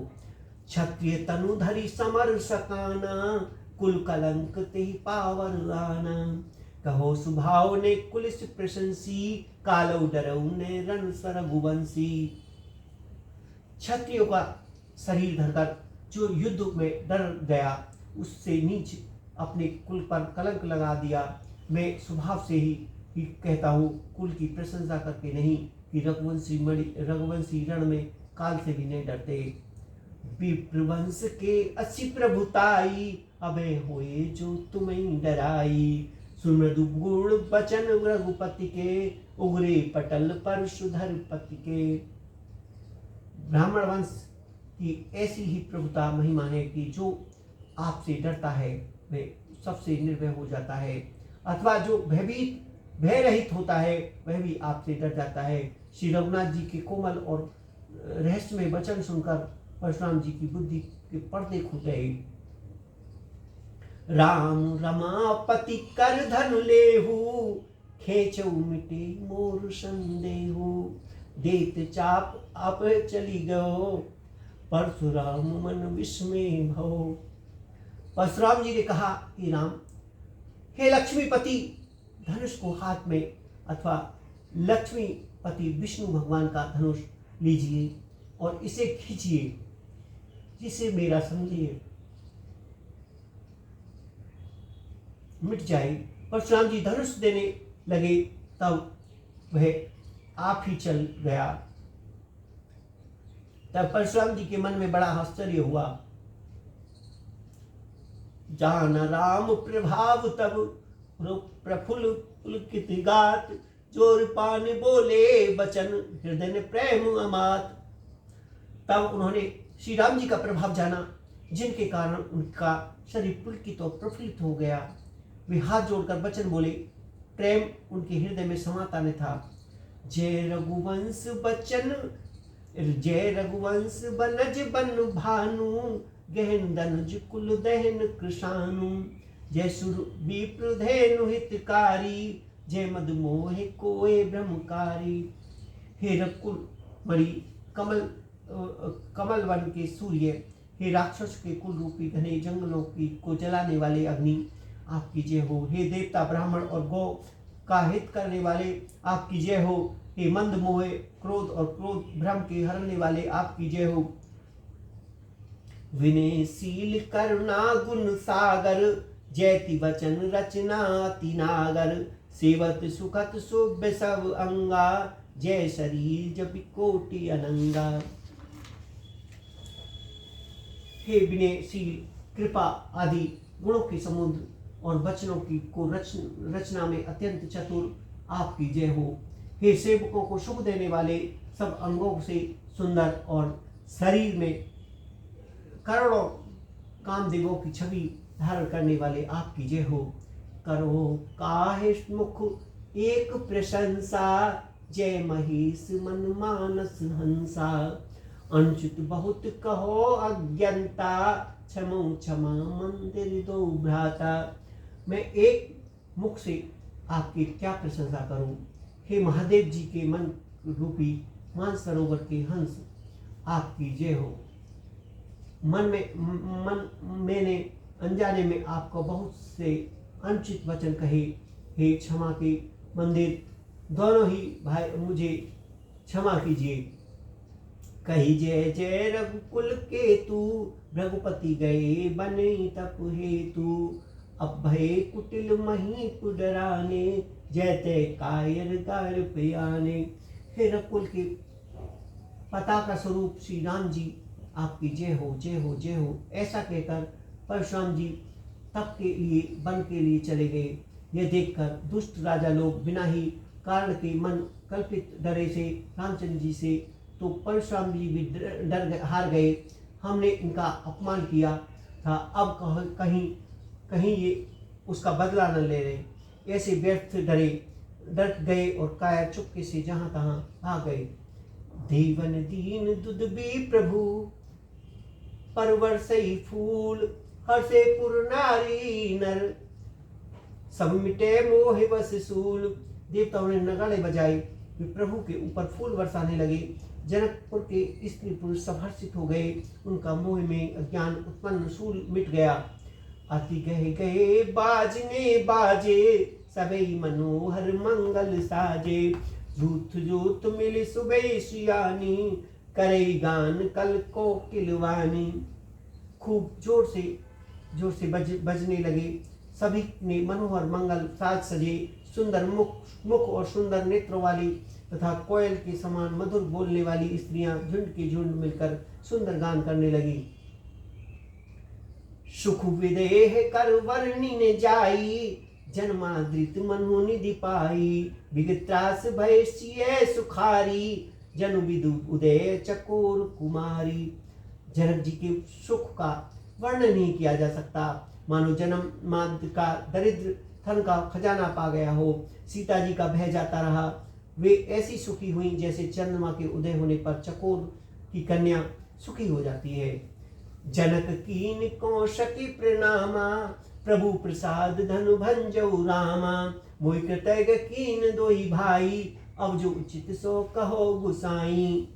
क्षत्रिय तनु धरी समर सकाना, कुल कलंक ते पावर आना। कहो सुभाव ने कुलिस प्रशंसी, कालो डरऊ ने रण सरगुवंशी। क्षत्रियों का शरीर धरकर जो युद्ध में डर गया, उससे नीच अपने कुल पर कलंक लगा दिया। मैं स्वभाव से ही कहता हूँ, कुल की प्रशंसा करके नहीं, कि रघुवंशी रण में काल से भी नहीं डरते। विप्रवंश के असी प्रभुताई, अभय होए जो तुम्हें डराई। सुमृदु गुण बचन रघुपति के, उगरे पटल पर सुधर पति के। ब्राह्मण वंश की ऐसी ही प्रभुता महिमा है कि जो आपसे डरता है वह सबसे निर्भय हो जाता है, अथवा जो भय रहित होता है वह भी आपसे डर जाता है। श्री रघुनाथ जी के कोमल और रहस्यमय वचन सुनकर परशुराम जी की बुद्धि के पर्दे खुल गए। राम रमापति कर धनु लेहु, खेचऊ मिटे मोर संदेहु। देत चाप आप चली गयो, परशुराम मन विस्मय भव। परशुराम जी ने कहा कि राम, हे लक्ष्मीपति, धनुष को हाथ में, अथवा लक्ष्मीपति विष्णु भगवान का धनुष लीजिए और इसे खींचिए, जिससे मेरा संदेह मिट जाए। परशुराम जी धनुष देने लगे, तब वह आप ही चल गया। तब परशुराम जी के मन में बड़ा आश्चर्य हुआ। जान राम प्रभाव तब, प्रफुल्ल पुलकित गात। जोर पान बोले बचन, हृदय प्रेम अमात। तब उन्होंने श्री राम जी का प्रभाव जाना, जिनके कारण उनका शरीर पुलकित और प्रफुल्लित हो गया। वे हाथ जोड़कर वचन बोले, प्रेम उनके हृदय में समाता न था। जय रघुवंश बचन, जय रघुवंश बनज बन भानु। गहन दनुज कुल दहन कृषानु। जय सुर विप्र धेनु हितकारी, जय मद मोह कोय ब्रह्मकारी। हे रकुल मणि कमल वन के सूर्य, हे राक्षस के कुल रूपी घने जंगलों की को जलाने वाले अग्नि, आपकी जय हो। हे देवता ब्राह्मण और गौ का हित करने वाले, आपकी जय हो। हे मंद मोह क्रोध और क्रोध भ्रम के हरने वाले, आपकी जय हो। विनयशील करुणा गुण सागर, जयति वचन रचना अति नागर। सेवत सुखत शुभ सब अंगा, जय शरीर जप कोटि अनंगा। हे विनयशील, कृपा आदि गुणों के समुद्र और वचनों की को रचना में अत्यंत चतुर, आपकी जय हो। हे सेवकों को सुख देने वाले, सब अंगों से सुंदर और शरीर में करोड़ों कामदेवों की छवि धारण करने वाले, आपकी जय हो। करो काहे मुख एक प्रशंसा, जय महेश मन मानस हंसा। अनुचित बहुत कहो अज्ञानता, क्षमो क्षमा मंदिर दो भ्राता। मैं एक मुख से आपकी क्या प्रशंसा करूं। हे महादेव जी के मन रूपी मानसरोवर के हंस, आपकी जय हो। मैंने अनजाने में आपको बहुत से अनुचित वचन कहे। हे क्षमा के मंदिर, दोनों ही भाई मुझे क्षमा कीजिए। कही जय जय रघुकुल के तू, रघुपति गए बने तप हेतु। अब भय कुटिल मही पुडराने, जयते कायर गार पियाने। हे रघुकुल के पताका स्वरूप श्री राम जी, आपकी जय हो, जय हो, जय हो। ऐसा कहकर परशुराम जी तप के लिए वन के लिए चले गए। यह देखकर दुष्ट राजा लोग बिना ही कारण के मन कल्पित डरे से रामचंद्र जी से, तो परशुराम जी भी डर हार गए। हमने इनका अपमान किया था, अब कहीं ये उसका बदला न ले रहे। ऐसे व्यर्थ डर गए और काया चुपके से जहां तहां भाग गए। देवन दीन दुध भी प्रभु, परवर सही फूल। हर्षे पुर नारी नर, सब मिटे मोह वस सूल। देवताओं ने नगाड़े बजाए, वे प्रभु के ऊपर फूल बरसाने लगे। जनकपुर के स्त्री पुरुष सब हर्षित हो गए, उनका मोह में अज्ञान उत्पन्न सूल मिट गया। अति गहे गए बाजने बाजे, सबई मनोहर मंगल साजे। झूठ झूठ मिली सुबह सियानी, करे गान कल को किलवानी। खूब जोर से जोर से बजने लगे। सभी ने मनोहर मंगल साज सजे, सुंदर मुख और सुंदर नेत्रों वाली तथा कोयल के समान मधुर बोलने वाली स्त्रियां झुंड के झुंड मिलकर सुंदर गान करने लगी। सुख विदेह कर वर्णिने जाई, जन्मादृत मनु निधि पाई। विगत्रास भय सुखारी, जनु विदु उदय चकोर कुमारी। जनक जी के सुख का वर्णन नहीं किया जा सकता, मानो जन्म माद का दरिद्र धन का खजाना पा गया हो। सीता जी का भय जाता रहा। वे ऐसी सुखी हुई जैसे चंद्रमा के उदय होने पर चकोर की कन्या सुखी हो जाती है। जनक कीन कौशकी प्रणामा, प्रभु प्रसाद धनु भंजऊ रामा। मोहि कृतज्ञ कीन दोई भाई, अब जो उचित सो कहो गुसाई।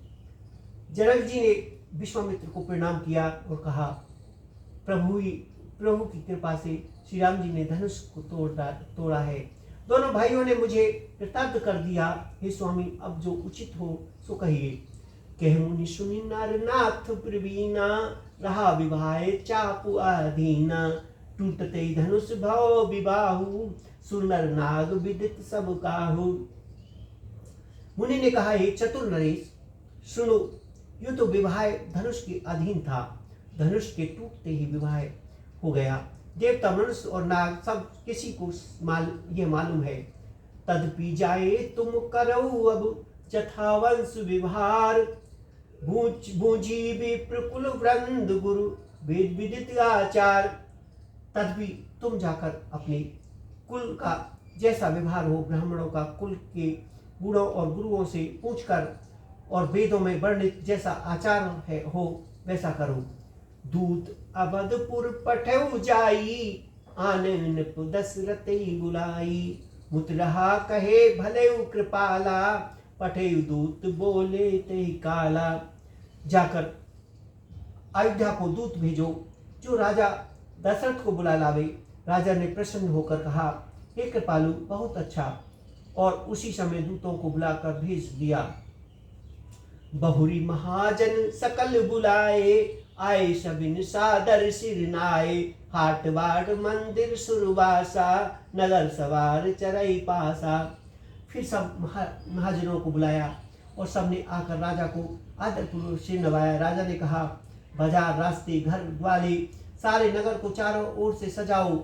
जनक जी ने विश्वामित्र को प्रणाम किया और कहा, प्रभु की कृपा से श्री राम जी ने धनुष को तोड़ा है। दोनों भाइयों ने मुझे कृतार्थ कर दिया। हे स्वामी, अब जो उचित हो सो कहिए। कह मुनि सुनि नर नाथ प्रवीणा, रहा विवाह चापु अधीना। टूटते धनुष भव विबाहु, सुनर नाग विदित सब काहू। मुनि ने कहा, हे चतुर नरेश सुनो, यूं तो विवाह धनुष के अधीन था, धनुष के टूटते ही विवाह हो गया। देवता मनुष्य और नाग सब किसी को ये मालूम है। तदपि जाए तुम करो अब जथावंश विभार। बूझी विप्रकुल वृंद गुरु, वेद विदित आचार। तदपि तुम जाकर अपने कुल का जैसा व्यवहार हो, ब्राह्मणों का कुल के बूढ़ों और गुरुओं से पूछकर, और वेदों में वर्णित जैसा आचार है हो वैसा करो। दूत अवधपुर पठेउ जाई, आनन दशरथ बुलाई। मुत रहा कहे भले कृपाला, पठेउ दूत बोले ते काला। जाकर अयोध्या को दूत भेजो जो राजा दशरथ को बुला लावे। राजा ने प्रसन्न होकर कहा, हे कृपालु, बहुत अच्छा। और उसी समय दूतों को बुलाकर भेज दिया। बहुरी महाजन सकल बुलाए, आए सबिन सादर सिर नाए। हाट बाट मंदिर सुरवासा, नगर सवार चरई पासा। फिर सब महाजनों को बुलाया और सबने आकर राजा को आदरपूर्वक सिर नवाया। राजा ने कहा, बाजार रास्ते घर द्वारे सारे नगर को चारों ओर से सजाओ।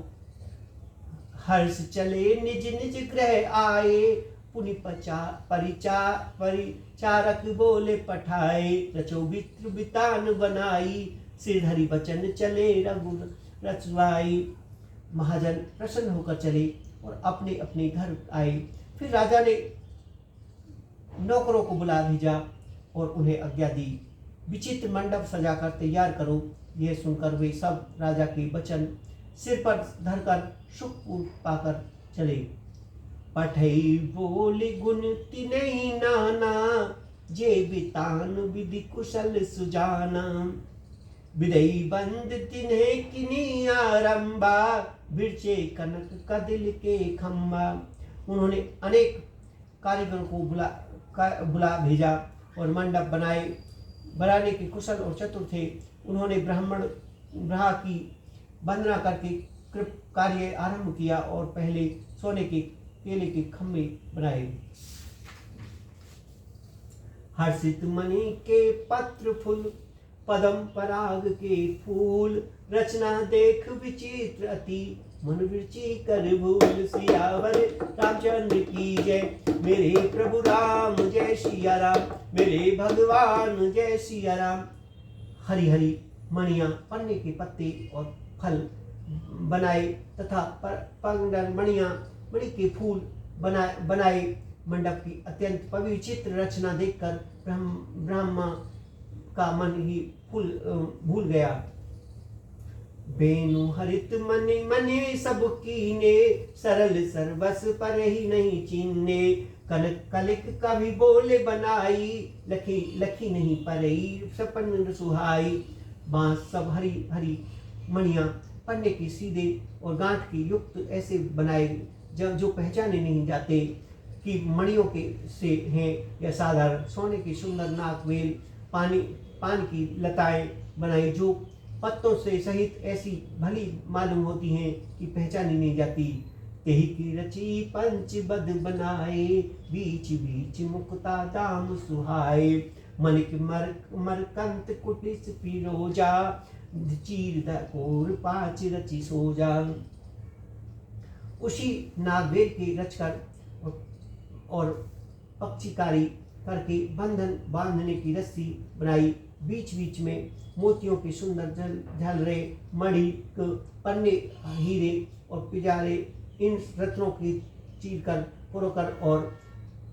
हर्ष चले निज निज गृह आए, पुनि परिचारक बोले पठाए। रचो वित्र बितान बनाई, सिरधरि बचन चले रघु रचवाई। महाजन प्रसन्न होकर चले और अपने अपने घर आए। फिर राजा ने नौकरों को बुला भेजा और उन्हें आज्ञा दी, विचित्र मंडप सजाकर तैयार करो। यह सुनकर वे सब राजा के वचन सिर पर धरकर सुखपूर्व पाकर चले। पठई बोली गुण तिनहि नाना, जे बितान विधि कुशल सुजाना। विदई बंद तिन्हे किनी आरंबा, बिरचे कनक कदिल के खम्बा। उन्होंने अनेक कारीगरों को बुला भेजा और मंडप बनाने के कुशल और चतुर थे। उन्होंने ब्रहा की वंदना करके कार्य आरंभ किया और पहले सोने के केले के खम्भे बनाए। हर्षित मणि के पत्र फूल, पदम पराग के फूल। रचना देख विचित्र अति, मन विरची कर भूल। सियावर रामचंद्र की जय, मेरे प्रभु राम जय सिया राम। मेरे भगवान जय सिया राम। हरी हरी मणियां, पन्ने के पत्ते और फल बनाए तथा मणि के फूल बनाए। मंडप की अत्यंत पवित्र रचना देखकर ब्रह्मा का मन ही भूल गया। बेनु हरित मनि मनि सब कीने, सरल सरबस पर ही नहीं चीने। कनक कलिक कवि बोले बनाई, लखी नहीं परई सपन सुहाई। बांस सब हरी हरी मणियां पन्ने की सीधे और गांठ की युक्त ऐसे बनाए जो पहचाने नहीं जाते कि मणियों के से हैं या साधारण सोने की सुंदर नाक वेल। पान की लताएं बनाई जो पत्तों से सहित ऐसी भली मालूम होती हैं कि पहचानी नहीं जाती। तेहि की रची पंच बद बनाए, बीच बीच मुक्ता दाम सुहाए। मनिक मरकंत कुटिस पिरोजा, चीर कोर पाँच रची सोजा। उसी नागवेद के रचकर और पक्षीकारी करके बंधन बांधने की रस्सी बनाई। बीच बीच में मोतियों के सुंदर झलरे, मणिक, पन्ने, हीरे और पिजारे, इन रत्नों की चीर कर पुरोकर और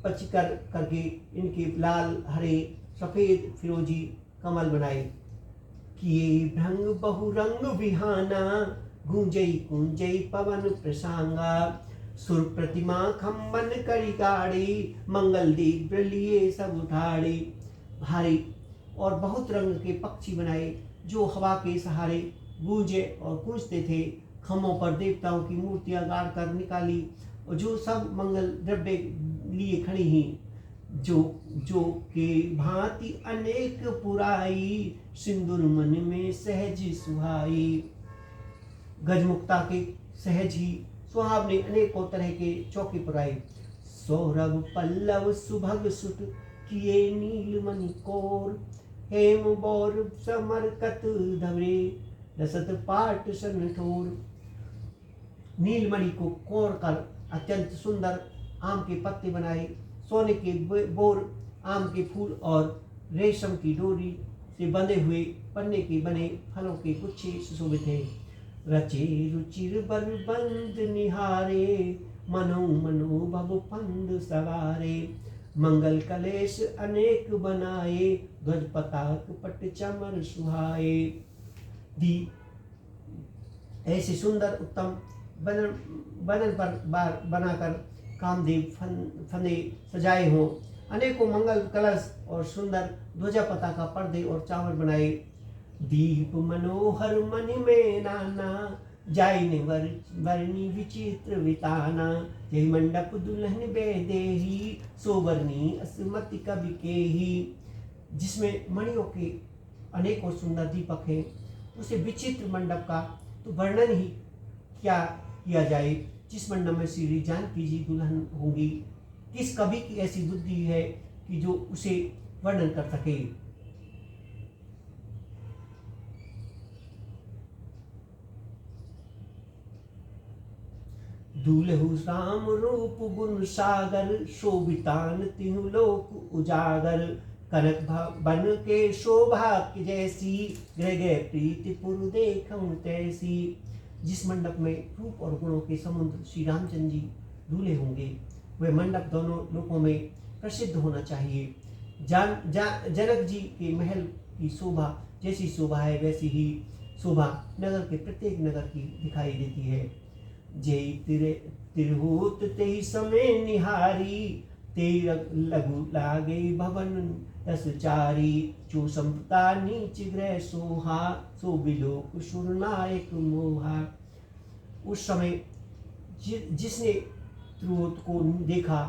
पचकर करके इनके लाल, हरे, सफेद, फिरोजी कमल बनाए। किए भ्रंग बहुरंग विहाना, गूंजई कुंजई पवन प्रसांगा। सुर प्रतिमा खम्बन करी गाड़ी, मंगल दीप लिए सब उठाड़ी। भारी और बहुत रंग के पक्षी बनाए जो हवा के सहारे गूंजे और गूंजते थे। खम्भों पर देवताओं की मूर्तियां गाड़ कर निकाली, और जो सब मंगल द्रव्य लिए खड़ी ही। जो जो के भांति अनेक पुराई, सिंदूर मन में सहज सुहाई। गजमुक्ता के सहज ही सुहावने अनेकों तरह के चौके पुराए। सौरभ पल्लव सुभग सुत, किए नीलमणि कोर। हेम बौर समरकत धवरे, रसत पाट सन ठोर। नीलमणि को कोर कर अत्यंत सुंदर आम के पत्ते बनाए। सोने के बोर, आम के फूल और रेशम की डोरी से बंधे हुए पन्ने के बने फलों के गुच्छे सुशोभित हैं। रचे रुचिर बर बंद निहारे, मनो मनो भव पंद सवारे। मंगल कलेश अनेक बनाए, ध्वज पताक पट चमर सुहाए। दी ऐसे सुंदर उत्तम बनन पर बार बनाकर कामदेव फंदे सजाए हों। अनेकों मंगल कलश और सुंदर ध्वजा पताका, पर्दे और चावल बनाए। दीप मनोहर मणि में नाना, जाइने वर्णी विचित्र विताना। यही मंडप दुल्हन बेदेही, सोवर्णी असमति कवि के ही। जिसमें मणियों के अनेकों सुंदर दीपक हैं, उसे विचित्र मंडप का तो वर्णन ही क्या किया जाए। जिस मंडप में श्री जानकी जी दुल्हन होंगी, किस कवि की ऐसी बुद्धि है कि जो उसे वर्णन कर सके। दूल्हु राम रूप गुण सागर, शोभितान तिहु लोक उजागर। कनक बन के शोभा जैसी, गृह गए प्रीति पुर देखऊं तैसी। जिस मंडप में रूप और गुणों के समुद्र श्री रामचंद्र जी दूल्हे होंगे, वह मंडप दोनों लोकों में प्रसिद्ध होना चाहिए। जनक जी के महल की शोभा जैसी शोभा है, वैसी ही शोभा नगर के प्रत्येक नगर की दिखाई देती है। जय तिरहुत तेहि समय निहारी, ते लघु लागे भवन दस चारी। जो संपदा नीच ग्रह सोहा, सो बिलोक सुरनायक मोहा। उस समय जिसने तिरहुत को देखा,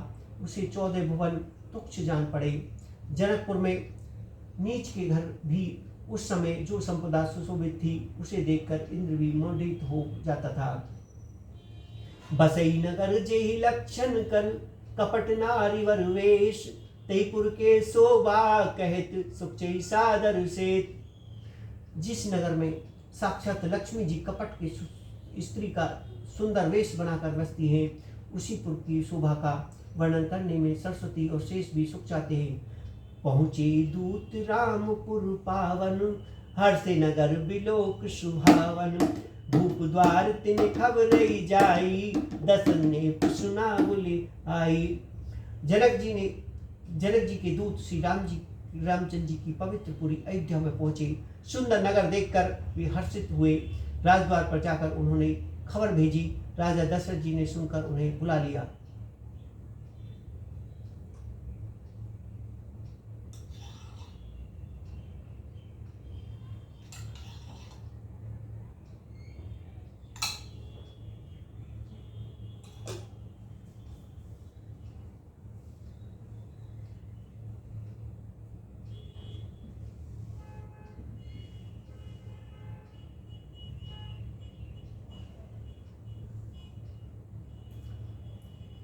उसे 14 भुवन तुच्छ जान पड़े। जनकपुर में नीच के घर भी उस समय जो संपदा सुशोभित थी, उसे देखकर इंद्र भी मोहित हो जाता था। बसई नगर जेहि लक्षण कर, कपट नारी वर वेश। तैपुर के शोभा कहत, सुखचई सादर से। जिस नगर में साक्षात लक्ष्मी जी कपट के स्त्री का सुंदर वेश बनाकर बसती हैं, उसी पुर की शोभा का वर्णन करने में सरस्वती और शेष भी सुख चाहते हैं। पहुँचे दूत रामपुर पावन, हर्षे नगर बिलोक सुहावन। भूप द्वार तिन खबर जाई, दसन ने पुसना बोले आई। जनक जी के दूत श्री रामचंद्र जी की पवित्र पुरी अयोध्या में पहुंचे। सुंदर नगर देखकर वे हर्षित हुए। राजद्वार पर जाकर उन्होंने खबर भेजी। राजा दशरथ जी ने सुनकर उन्हें बुला लिया।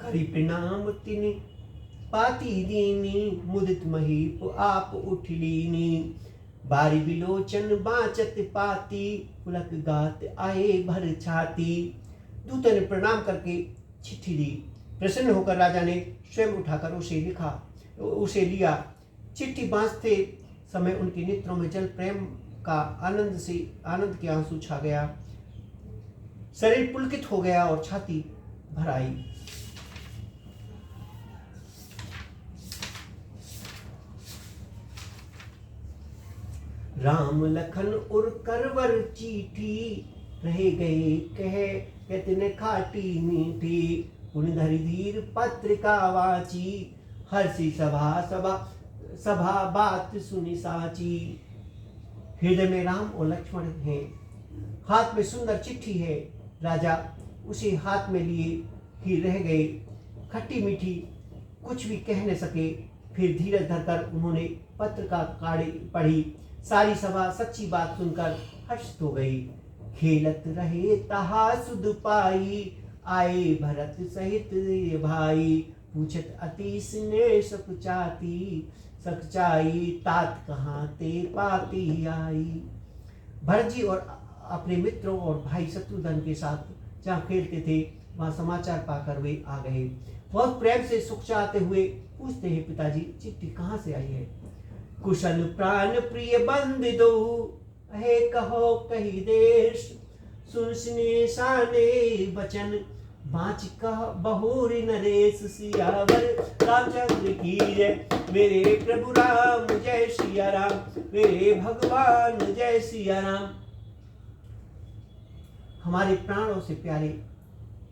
करी प्रणाम तिनि पाती दीनी, मुदित महीप आप उठ लीनी। बारी बिलोचन बाँचत पाती, पुलक गात आए भर छाती। दूतों ने प्रणाम करके चिट्ठी दी। प्रसन्न होकर राजा ने स्वयं उठाकर उसे लिया। चिट्ठी बाँचते समय उनके नेत्रों में जल प्रेम का आनंद के आंसू छा गया। शरीर पुलकित हो गया और छाती भर आई। राम लखन उर करवर चीठी, रहे गए कहते न खाटी मीठी। पुण्यधरि धीर पत्रिका वाची, हर्षि सभा बात सुनि साची। हृदय में राम और लक्ष्मण हैं, हाथ में सुंदर चिट्ठी है। राजा उसे हाथ में लिए ही रह गए, खट्टी मीठी कुछ भी कह न सके। फिर धीरज धरकर उन्होंने पत्र का पढ़ी। सारी सभा सच्ची बात सुनकर हर्षित हो गई। खेलत रहे तहा सुध पाई, आए भरत सहित भाई। पूछत अति स्नेह सकुचाई, तात कहाँ ते पाती आई। भरत जी और अपने मित्रों और भाई शत्रुघ्न के साथ जहाँ खेलते थे वहाँ समाचार पाकर वे आ गए। बहुत प्रेम से सुख चाहते हुए पूछते हैं, पिताजी चिट्ठी कहाँ से आई है? कुशल प्राण प्रिय बंद दो, है कहो कही देश। सुनसने साने बचन, बाँच कह बहुरी नरेश। सियावर रामचंद्र की जय, मेरे प्रभु राम जय सिया राम, मेरे भगवान जय सिया राम। हमारे प्राणों से प्यारे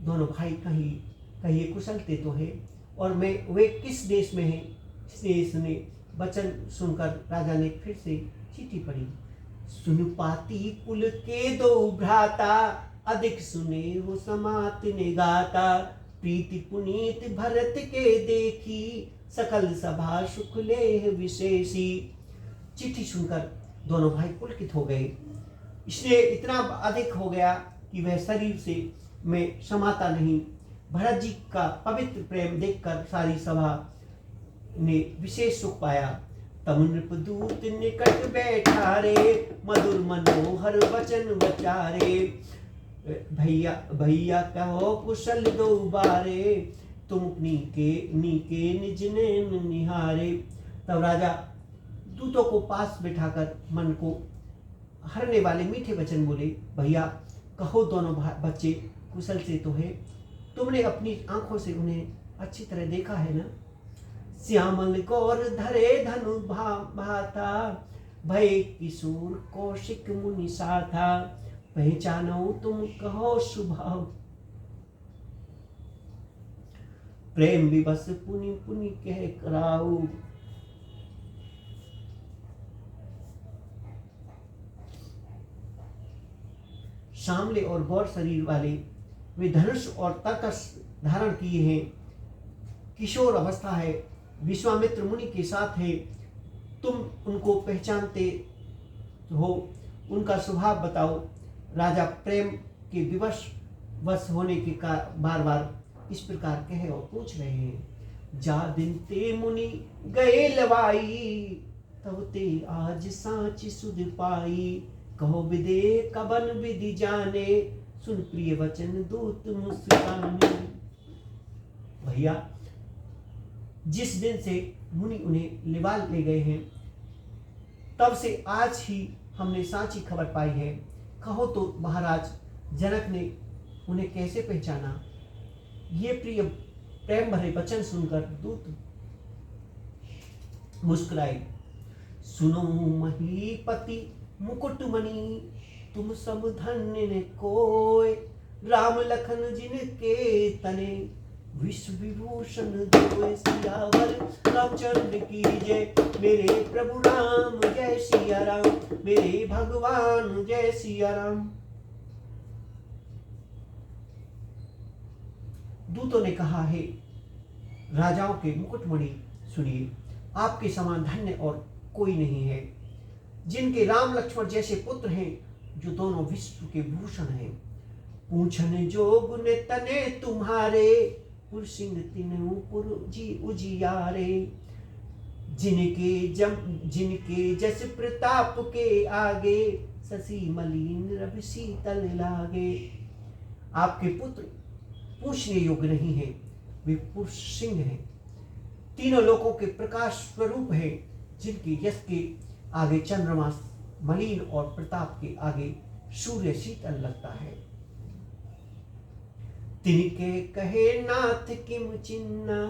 दोनों भाई कहिए कुशलते तो है, और वे किस देश में हैं? इसलिए सुने वचन सुनकर राजा ने फिर से चिट्ठी पढ़ी। सुन पाती कुल के दो भ्राता, अधिक सुने हो समात ने गाता। प्रीति पुनीत भरत के देखी, सकल सभा सुख ले विशेषी। चिट्ठी सुनकर दोनों भाई पुलकित हो गए। इसलिए इतना अधिक हो गया कि वह शरीर से में समाता नहीं। भरत जी का पवित्र प्रेम देखकर सारी सभा ने विशेष सुख पाया। तब नृपदूत निकट बैठा रे, मधुर मनोहर वचन बचारे। भैया कहो कुशल दो बारे, तुम नीके निज नैन निहारे। तब राजा दूतों को पास बैठाकर मन को हरने वाले मीठे वचन बोले, भैया कहो दोनों बच्चे कुशल से तो है, तुमने अपनी आंखों से उन्हें अच्छी तरह देखा है ना? श्यामल गौर धरे धनु भाता, भय किशोर कौशिक मुनि साथा। पहचानो तुम कहो स्वभाव, प्रेम विवश पुनि पुनि कह कराऊ। श्यामले और गौर शरीर वाले वे धनुष और तर्कस धारण किए हैं। किशोर अवस्था है, विश्वामित्र मुनि के साथ है। तुम उनको पहचानते हो, उनका स्वभाव बताओ। राजा प्रेम के वश होने के बार बार इस प्रकार कहे और पूछ रहे हैं। जा दिन ते मुनि गए लवाई, तब ते आज सांची सुध पाई। कहो विदे कबन विधि जाने, सुन प्रिय वचन दूत मुस्काने। भैया जिस दिन से मुनि उन्हें लिवाल ले गए हैं, तब से आज ही हमने सांची खबर पाई है। कहो तो महाराज जनक ने उन्हें कैसे पहचाना? ये प्रिय प्रेम भरे वचन सुनकर दूत मुस्कुराए। सुनो महीपति मुकुटमणि, तुम सब धन्य ने कोय। राम लखन जिनके तने, विश्व विभूषण दोय। सियावर रामचंद्र की जय, मेरे प्रभु राम जय सिया राम, मेरे भगवान जय सिया राम। दूतों ने कहा है, राजाओं के मुकुटमणि सुनिए, आपके समान धन्य और कोई नहीं है। जिनके राम लक्ष्मण जैसे पुत्र हैं, जो दोनों विश्व के भूषण हैं। पूछन जोग ने तने तुम्हारे, पुरसिंह तिन्हु पुरजी उजियारे। जिनके जस प्रताप के आगे, शशि मलिन रवि शीतल लागे। आपके पुत्र पूछने योग्य नहीं है, वे पुरुष सिंह हैं, तीनों लोकों के प्रकाश स्वरूप है, जिनके यश के आगे चंद्रमा मलिन और प्रताप के आगे सूर्य शीतल लगता है। तिनके कहे नाथ किम चिन्ना,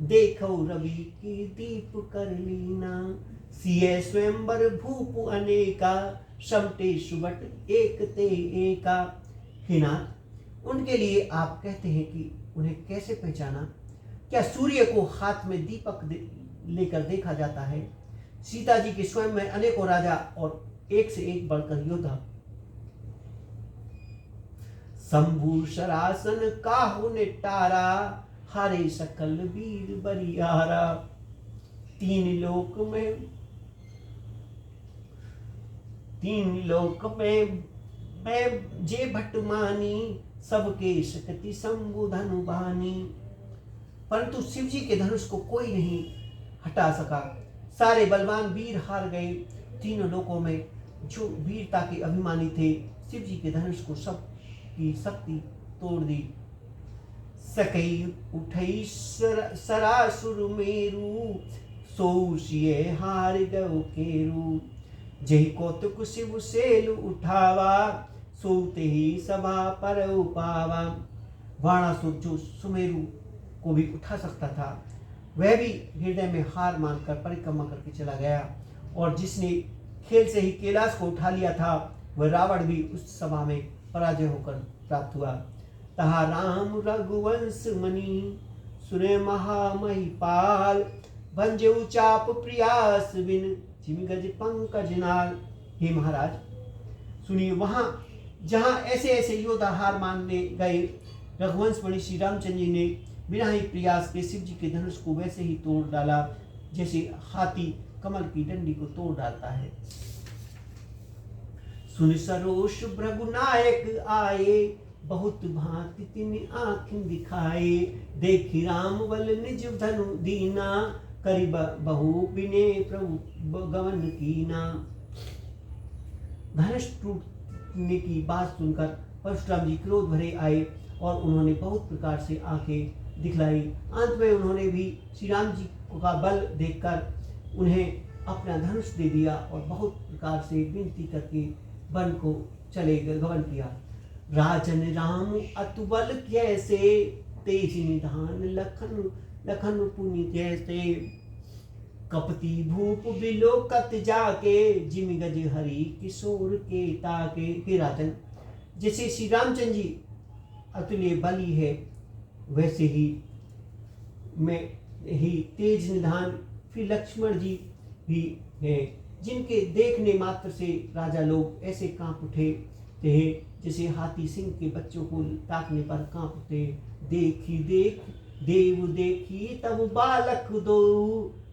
देखो रवि की दीप कर लीना। सिए स्वयंवर भूप अनेका, समटे सुबट एक ते एका। हे नाथ, उनके लिए आप कहते हैं कि उन्हें कैसे पहचाना? क्या सूर्य को हाथ में दीपक लेकर देखा जाता है? सीता जी के स्वयं में अनेकों राजा और एक से एक बढ़कर योद्धा। शंभु शरासन काहू ने टारा, हारे सकल वीर बरियारा। तीन लोक में मैं जे भटमानी, सबके शक्ति शंभु धनु बानी। परंतु शिव जी के धनुष को कोई नहीं हटा सका। सारे बलवान वीर हार गए। तीनों लोकों में जो वीरता के अभिमानी थे, शिव जी के धनुष को सब की शक्ति तोड़ दी। सकई उठई सरासुर मेरू, सोशिये हार गयो केरू। जही कौतुक शिव सेल उठावा, सोते ही सभा पर उपावा। बाणासुर जो सुमेरु को भी उठा सकता था, वह भी हृदय में हार मानकर परिक्रमा करके चला गया। और जिसने खेल से ही कैलाश को उठा लिया था, वह रावण भी उस सभा में पराजय होकर प्राप्त हुआ। तहा राम रघुवंश मणि, सुने महामहिपाल। भंजऊ चाप प्रियास बिन, जिमि गज पंकज नाल। हे महाराज सुनिए, वहां जहां ऐसे ऐसे योद्धा हार मानने गए, रघुवंश मणि श्री रामचंद्र जी ने बिना ही प्रयास के शिव जी के धनुष को वैसे ही तोड़ डाला, जैसे हाथी कमल की डंडी को तोड़ डालता है। सुन सरोष भृगुनायक आए, बहुत भांति तिन आँखें दिखाए। देखी राम बल निज धनु दीना, करी बहु बिने प्रभु गमन कीना। धनुष टूटने की बात सुनकर परशुराम जी क्रोध भरे आए और उन्होंने बहुत प्रकार से आंखें दिखलाई। अंत में उन्होंने भी श्री राम जी का बल देखकर उन्हें अपना धनुष दे दिया और बहुत प्रकार से विनती करके वन को चले गए, गमन किया। राजन राम अतुबल कैसे, तेज निधान लखन पुनि जैसे। कपति भूप बिलोकत जाके, जिमि गज हरि किशोर के ताके। हे राजन, जैसे श्री रामचंद्र जी अतुल्य बली है, वैसे ही मैं ही तेज निधान फिर लक्ष्मण जी भी हैं, जिनके देखने मात्र से राजा लोग ऐसे कांप उठे थे जैसे हाथी सिंह के बच्चों को ताकने पर कांप उठे। देखी देख देव देखी तब बालक दो,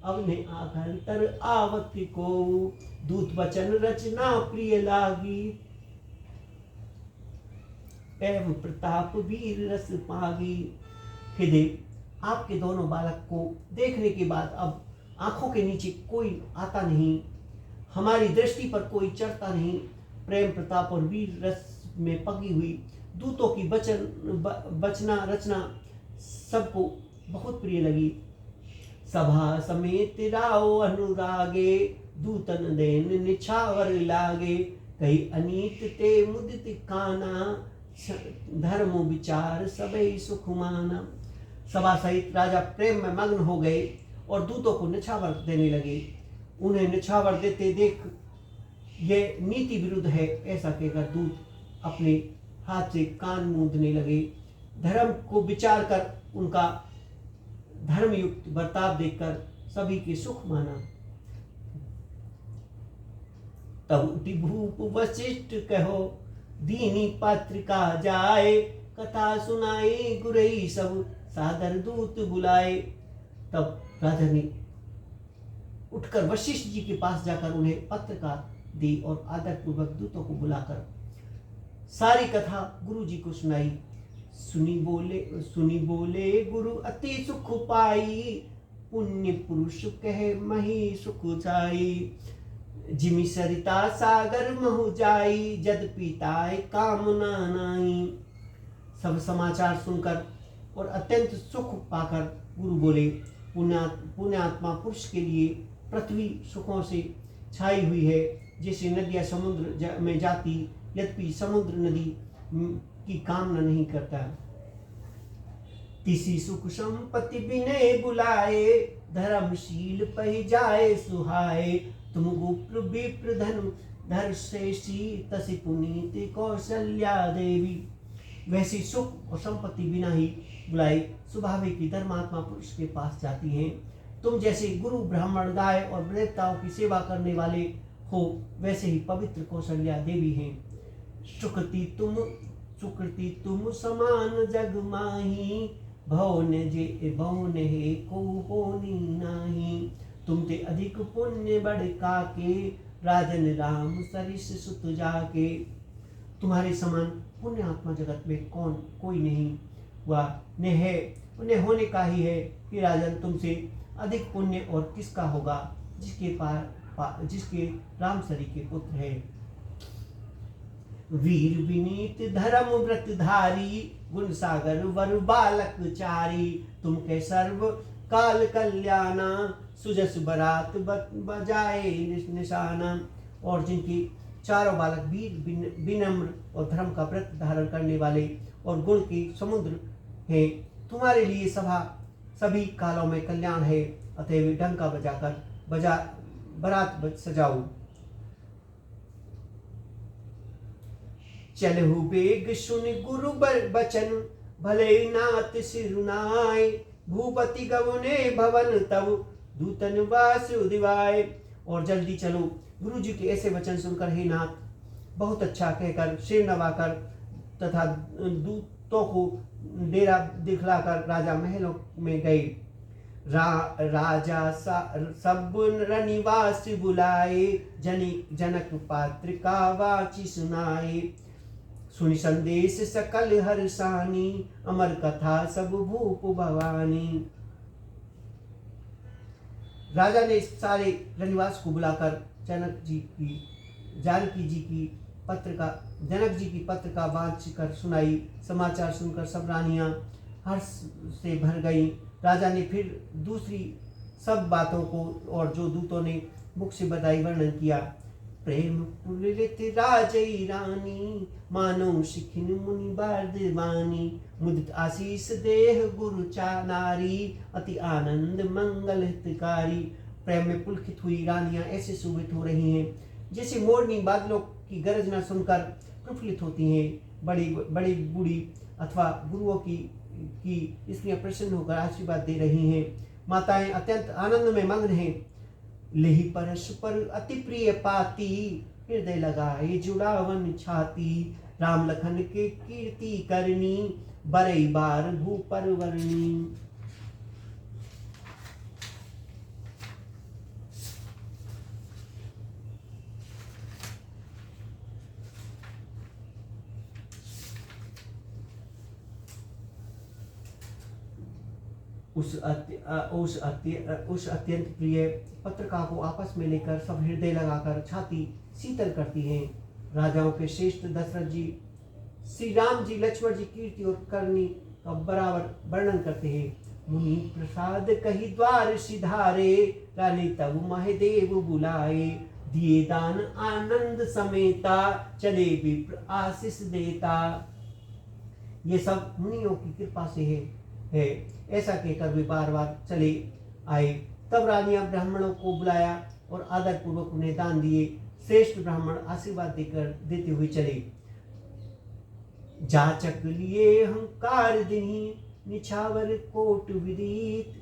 अवने आघर तर आवत को। दूत वचन रचना प्रिय लागी, एवं प्रताप वीर रस पागी। हे देव, आपके दोनों बालक को देखने के बाद अब आंखों के नीचे कोई आता नहीं, हमारी दृष्टि पर कोई चढ़ता नहीं। प्रेम प्रताप और वीर रस में पगी हुई दूतों की बचना रचना सबको बहुत प्रिय लगी। सभा समेत राव अनुरागे, दूतन देन निछावर लागे। कई अनीत ते मुदित काना, धर्म विचार सबई सुख माना। सभा सहित राजा प्रेम में मग्न हो गए और दूतों को निछावर देने लगे। उन्हें निछावर देते देख ये नीति विरुद्ध है ऐसा कहकर दूत अपने हाथ से कान मूंदने लगे। धर्म को विचार कर उनका धर्मयुक्त बर्ताव देखकर सभी के सुख माना। तब भूप वशिष्ठ कहो, दीनी पत्रिका जाए। कथा सुनाई गुरई सब, सादर दूत बुलाए। तब राजा ने उठकर वशिष्ठ जी के पास जाकर उन्हें पत्रिका दी और आदर पूर्वक दूतों को बुलाकर सारी कथा गुरु जी को सुनाई। सुनी बोले गुरु अति सुख पाई, पुण्य पुरुष कहे मही सुख जाई। जिमि सरिता सागर महु जाई, जद पीताय कामना नाई। सब समाचार सुनकर और अत्यंत सुख पाकर गुरु बोले, पुण्यात्मा पुरुष के लिए पृथ्वी सुखों से छाई हुई है, जैसे नदियां समुद्र में जाती, यद्यपि समुद्र नदी की कामना नहीं करता। तिसी सुख संपत्ति विनय बुलाए, धर्मशील पहि जाए सुहाए। तुम गुप्र विप्र धन धर शेषी, तसी पुनीत कौशल्या देवी। वैसी सुख और संपत्ति बिना ही बुलाए स्वभाविक की धर्मात्मा पुरुष के पास जाती हैं। तुम जैसे गुरु ब्राह्मण गाय और देवताओं की सेवा करने वाले हो, वैसे ही पवित्र कौशल्या देवी हैं। सुकृति तुम समान जग माही, भवन हे को होनी नाही। तुम ते अधिक पुण्य बढ़ काके, राजन राम सरिस सुत जाके। तुम्हारे समान पुण्य आत्मा जगत में कोई नहीं हुआ, उन्हें होने का ही है कि राजन तुमसे अधिक पुण्य और किसका होगा, जिसके रामसरी के पुत्र है। वीर विनीत धर्म व्रत धारी, गुण सागर वर बालक चारी। तुम के सर्व काल कल्याणा, सुजस बरात बजाए निशाना। और जिनकी चारों बालक वीर विनम्र और धर्म का व्रत धारण करने वाले और गुण के समुद्र हैं, तुम्हारे लिए सभी कालों में कल्याण है। अतएव डंका बजाकर बरात सजाओ। चलहु बेग सुन गुरु बचन, भले नाथ सिरुनाय। भूपति गवने भवन तब, दूतन वासु दिवाय। और जल्दी चलो, गुरु जी के ऐसे वचन सुनकर हे नाथ बहुत अच्छा कहकर सिर नवाकर तथा दूतों को डेरा दिखलाकर राजा महलों में गए। राजा सब रनिवास बुलाए, जनक पात्र का वाची सुनाए। सुनि संदेश सकल हर्षानी, अमर कथा सब भूप भवानी। राजा ने सारे रनिवास को बुलाकर जनक जी की पत्र का वाच कर सुनाई। समाचार सुनकर सब रानियां हर्ष से भर गई। राजा ने फिर दूसरी सब बातों को और जो दूतों ने मुख से बताई वर्णन किया। प्रेम पुलरित राजई रानी, मानव शिखिन मुनि बारदवानी। मुदित आशीष देह गुरु चा नारी, अति आनंद मंगल हितकारी। प्रेम में पुलकित हुई रानियां ऐसे शोभित हो रही हैं जैसे मोरनी बादलों की गर्जना सुनकर प्रफुल्लित होती हैं। बड़ी बूढ़ी अथवा गुरुओं की स्त्रियां प्रसन्न होकर आशीर्वाद दे रही हैं। माताएं अत्यंत आनंद में मग्न हैं। लेहि परस्पर अति प्रिय पाती, हृदय लगाए जुड़ावन छाती। राम लखन के कीर्ति करनी, बरई बार भूपर वर्णी। उस अत्यंत प्रिय पत्रिका को आपस में लेकर सब हृदय लगाकर छाती शीतल करती हैं। राजाओं के श्रेष्ठ दशरथ जी श्री राम जी लक्ष्मण जी कीर्ति और करनी का बराबर वर्णन करते हैं। मुनि प्रसाद कही द्वार सिधारे, रानी तब महदेव बुलाए। दिए दान आनंद समेता, चले विप्र आशीष देता। ये सब मुनियों की कृपा से है। ऐसा कहकर वे बार बार चले आए। तब रानियां ब्राह्मणों को बुलाया और आदर पूर्वक उन्हें दान दिए। श्रेष्ठ ब्राह्मण आशीर्वाद देते हुए चले। जाचक लिए हंकार दिनी, निछावर कोट विदित।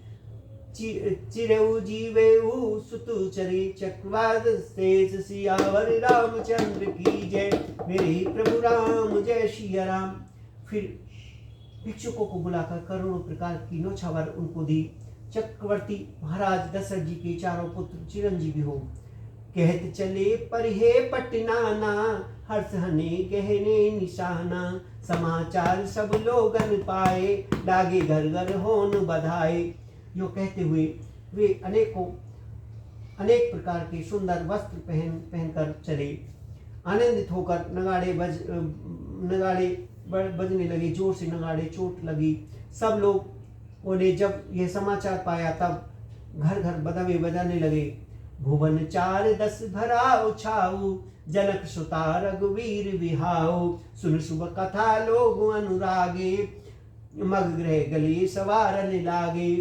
चिरऊ जीवेऊ सुतु चरे, चक्रवाद शेष सियावर रामचंद्र की जय। मेरे प्रभु राम जय सिया राम। फिर भिक्षुकों को बुलाकर करोड़ों प्रकार की नौछावर उनको दी। चक्रवर्ती महाराज दशरथ जी के चारों पुत्र चिरंजीवी हो। कहत चले पर हे पटनाना, हर्ष हने गहने निशाना। समाचार सब लोगन पाए, लागे घर घर होन बधाए। यो कहते हुए वे अनेक प्रकार के सुंदर वस्त्र पहनकर चले। आनंदित होकर नगाड़े बजने लगे, जोर से नगाड़े, चोट लगी। सब लोगों ने जब यह समाचार पाया तब घर घर बदवे बजाने लगे। भुवन 4-10 भराओ छाऊ, जनक सुता रघुवीर बिहाऊ। सुन शुभ कथा लोग अनुरागे, मग ग्रह गले सवारन लागे।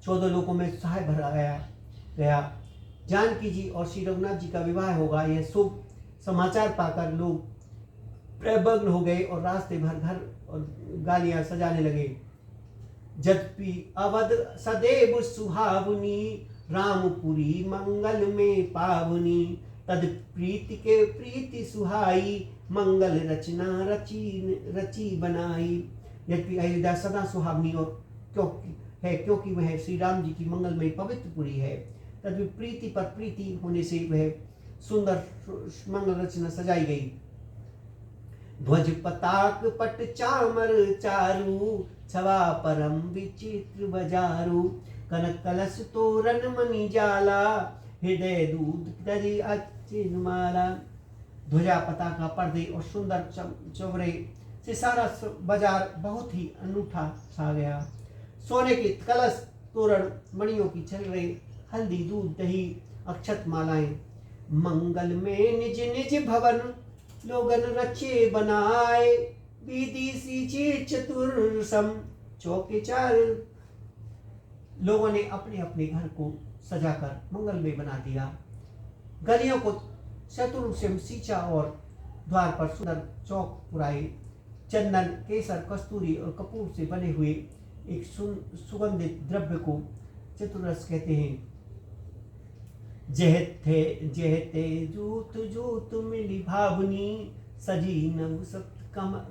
14 लोगों में उत्साह भरा गया। जानकी जी और श्री रघुनाथ जी का विवाह होगा, यह शुभ समाचार पाकर लोग प्रबग्न हो गए और रास्ते भर घर और गालियां सजाने लगे। जद्यपि अवध सदैव सुहावनी, रामपुरी मंगल में पावनी। तद प्रीति के प्रीति सुहाई, मंगल रचना रची बनाई। यद्यपि अयोध्या सदा सुहावनी और क्योंकि वह श्री राम जी की मंगलमय पवित्र पुरी है, तद प्रीति पर प्रीति होने से वह सुंदर मंगल रचना सजाई गई। ध्वज पताक पट चामर चारु, छवा परम विचित्र बजारू। कनक कलश तोरण मणि जाला, हृदय दूध दरी अचिन माला। ध्वजा पताका पर्दे और सुंदर चौरे से सारा बाजार बहुत ही अनूठा छा गया। सोने के कलश, तोरण, मणियों की छलरे, हल्दी, दूध, दही, अक्षत मालाएं। मंगल में निज निज भवन, लोगन रचे बनाए। विधि सींचे चतुर सम, चौके चार। लोगों ने अपने अपने घर को सजाकर मंगलमय बना दिया। गलियों को चतुर से सींचा और द्वार पर सुंदर चौक पुराए। चंदन, केसर, कस्तूरी और कपूर से बने हुए एक सुगंधित द्रव्य को चतुरस कहते हैं। जहते जूत जूत मिली भावनी, सजी नव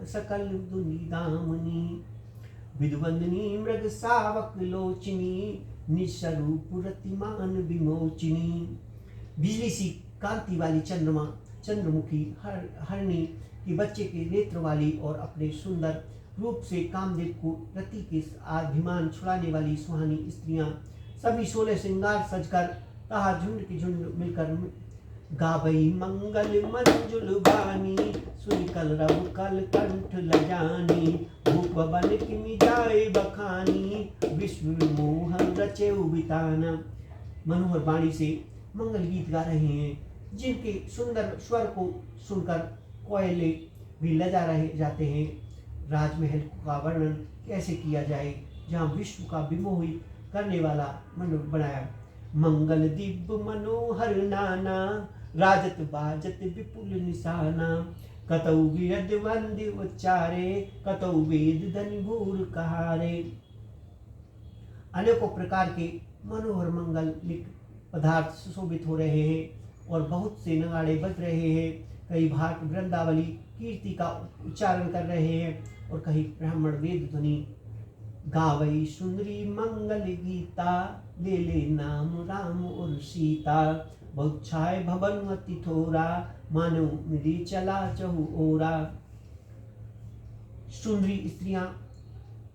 सकल दुनि दामनी। विद्वंदनी मृग सावक लोचनी, निस्वरूप रतिमान विमोचिनी। बिजली सी कांति वाली चंद्रमुखी हरणी की बच्चे के नेत्र वाली और अपने सुंदर रूप से कामदेव को रति के अभिमान छुड़ाने वाली सुहानी स्त्रियां, सभी 16 श्रृंगार सजकर ताहा झुंड की झुंड मिलकर गावई मंगल मंजुल बानी। सुन कल रव कल कंठ लजानी, भूप बन किमि जाए बखानी। विश्व मोहन रचे बिताना। मनोहर वाणी से मंगल गीत गा रहे हैं, जिनके सुंदर स्वर को सुनकर कोयले भी लजा रहे जाते हैं। राजमहल का वर्णन कैसे किया जाए, जहाँ विश्व का विमोहित करने वाला मनोहर बनाया। मंगल दिव्य मनोहर नाना, राजत बाजत विपुल निशाना। कतौ विरद वंदे उच्चारे, कतौ वेद धनि भूर कहारे। अनेकों प्रकार के मनोहर मंगलिक पदार्थ सुशोभित हो रहे हैं और बहुत से नगाड़े बज रहे हैं। कई भाट वृंदावली कीर्ति का उच्चारण कर रहे हैं और कहीं ब्राह्मण वेद ध्वनि गावई सुंदरी मंगल गीता। ले ले नाम राम और सीता, बहुत छाय भवन अति थोरा। मानो मेरी चला चहु ओरा। सुंदरी स्त्रियां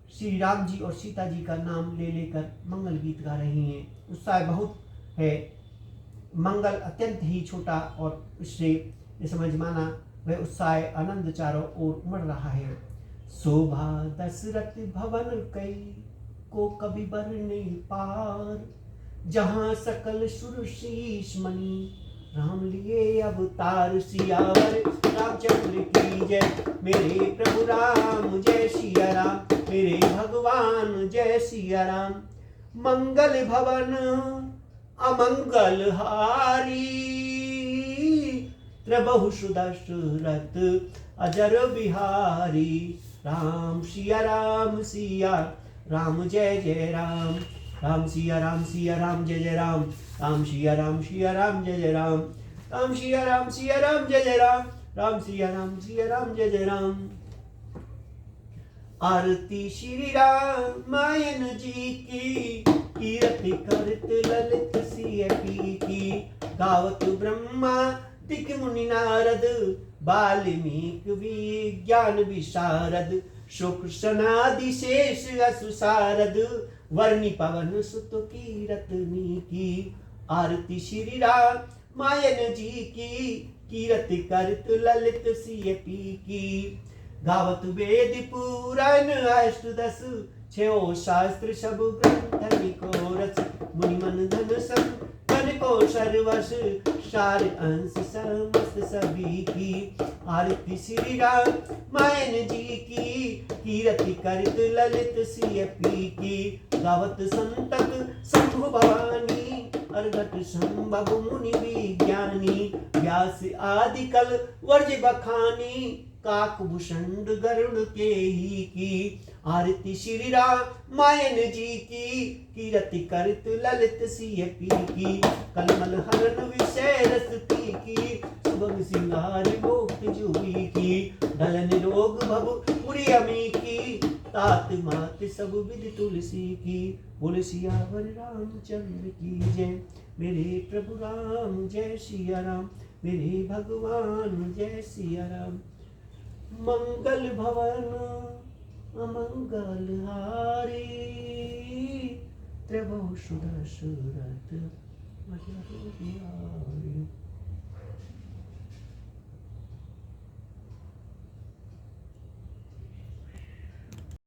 श्री राम जी और सीता जी का नाम ले लेकर मंगल गीत गा रही हैं। उत्साह बहुत है। मंगल अत्यंत ही छोटा और इससे ये समझ माना वह उत्साह आनंद चारों ओर उमड़ रहा है। शोभा दशरथ भवन कई, को कभी बरने पार। जहाँ सकल सुर शीश मणि, राम लिए अवतार। सियावर रामचंद्र की जय, मेरे प्रभु राम जय सिया राम। मेरे भगवान जय सिया राम। मंगल भवन अमंगल हारी, त्रिबहु सुदशरथ अजर बिहारी। राम सिया राम जय जय राम। राम सिया राम जय जय राम। राम सिया राम जय जय राम। राम सिया राम जय जय राम। राम सिया राम जय जय राम। आरती श्री रामायण जी की, कीरति करत ललित सिय पी की। गावत ब्रह्मा दिक मुनि नारद, वाल्मीकि विज्ञान विशारद। शुक्र सनादि शेष असु सारद, वर्णि पवन सुत कीरतनी की। आरती श्री रामायण जी की, कीरति करत ललित सिय पी की। गावत वेद पुराण अष्टदश, छो शास्त्र सब ग्रंथ को रस। मुनि मन धन सब तन को सर्वस, सार अंश समस्त सभी की। आरती श्री रामायण जी की, कीरति करत ललित सिय पी की। गावत संतत शंभु भवानी, अर्घट संभव मुनि विज्ञानी। व्यास आदि कल वर्ज बखानी, काकभूषण गरुड़ के ही की। आरती श्री रामायण जी की, कीरति करत ललित सिय पी की। कलमल हरण विषय रस पी की, सुगम सिंगार मोक्त जुबी की। ढलन रोग भव पुरी अमी की, तात मात सब विधि तुलसी की। बोल सियावर रामचंद्र की जय, मेरे प्रभु राम जय सिया राम, मेरे भगवान जय सिया राम। मंगल भवन अमंगल हारी, त्रिभुवन सुदर्शन रथ मध्य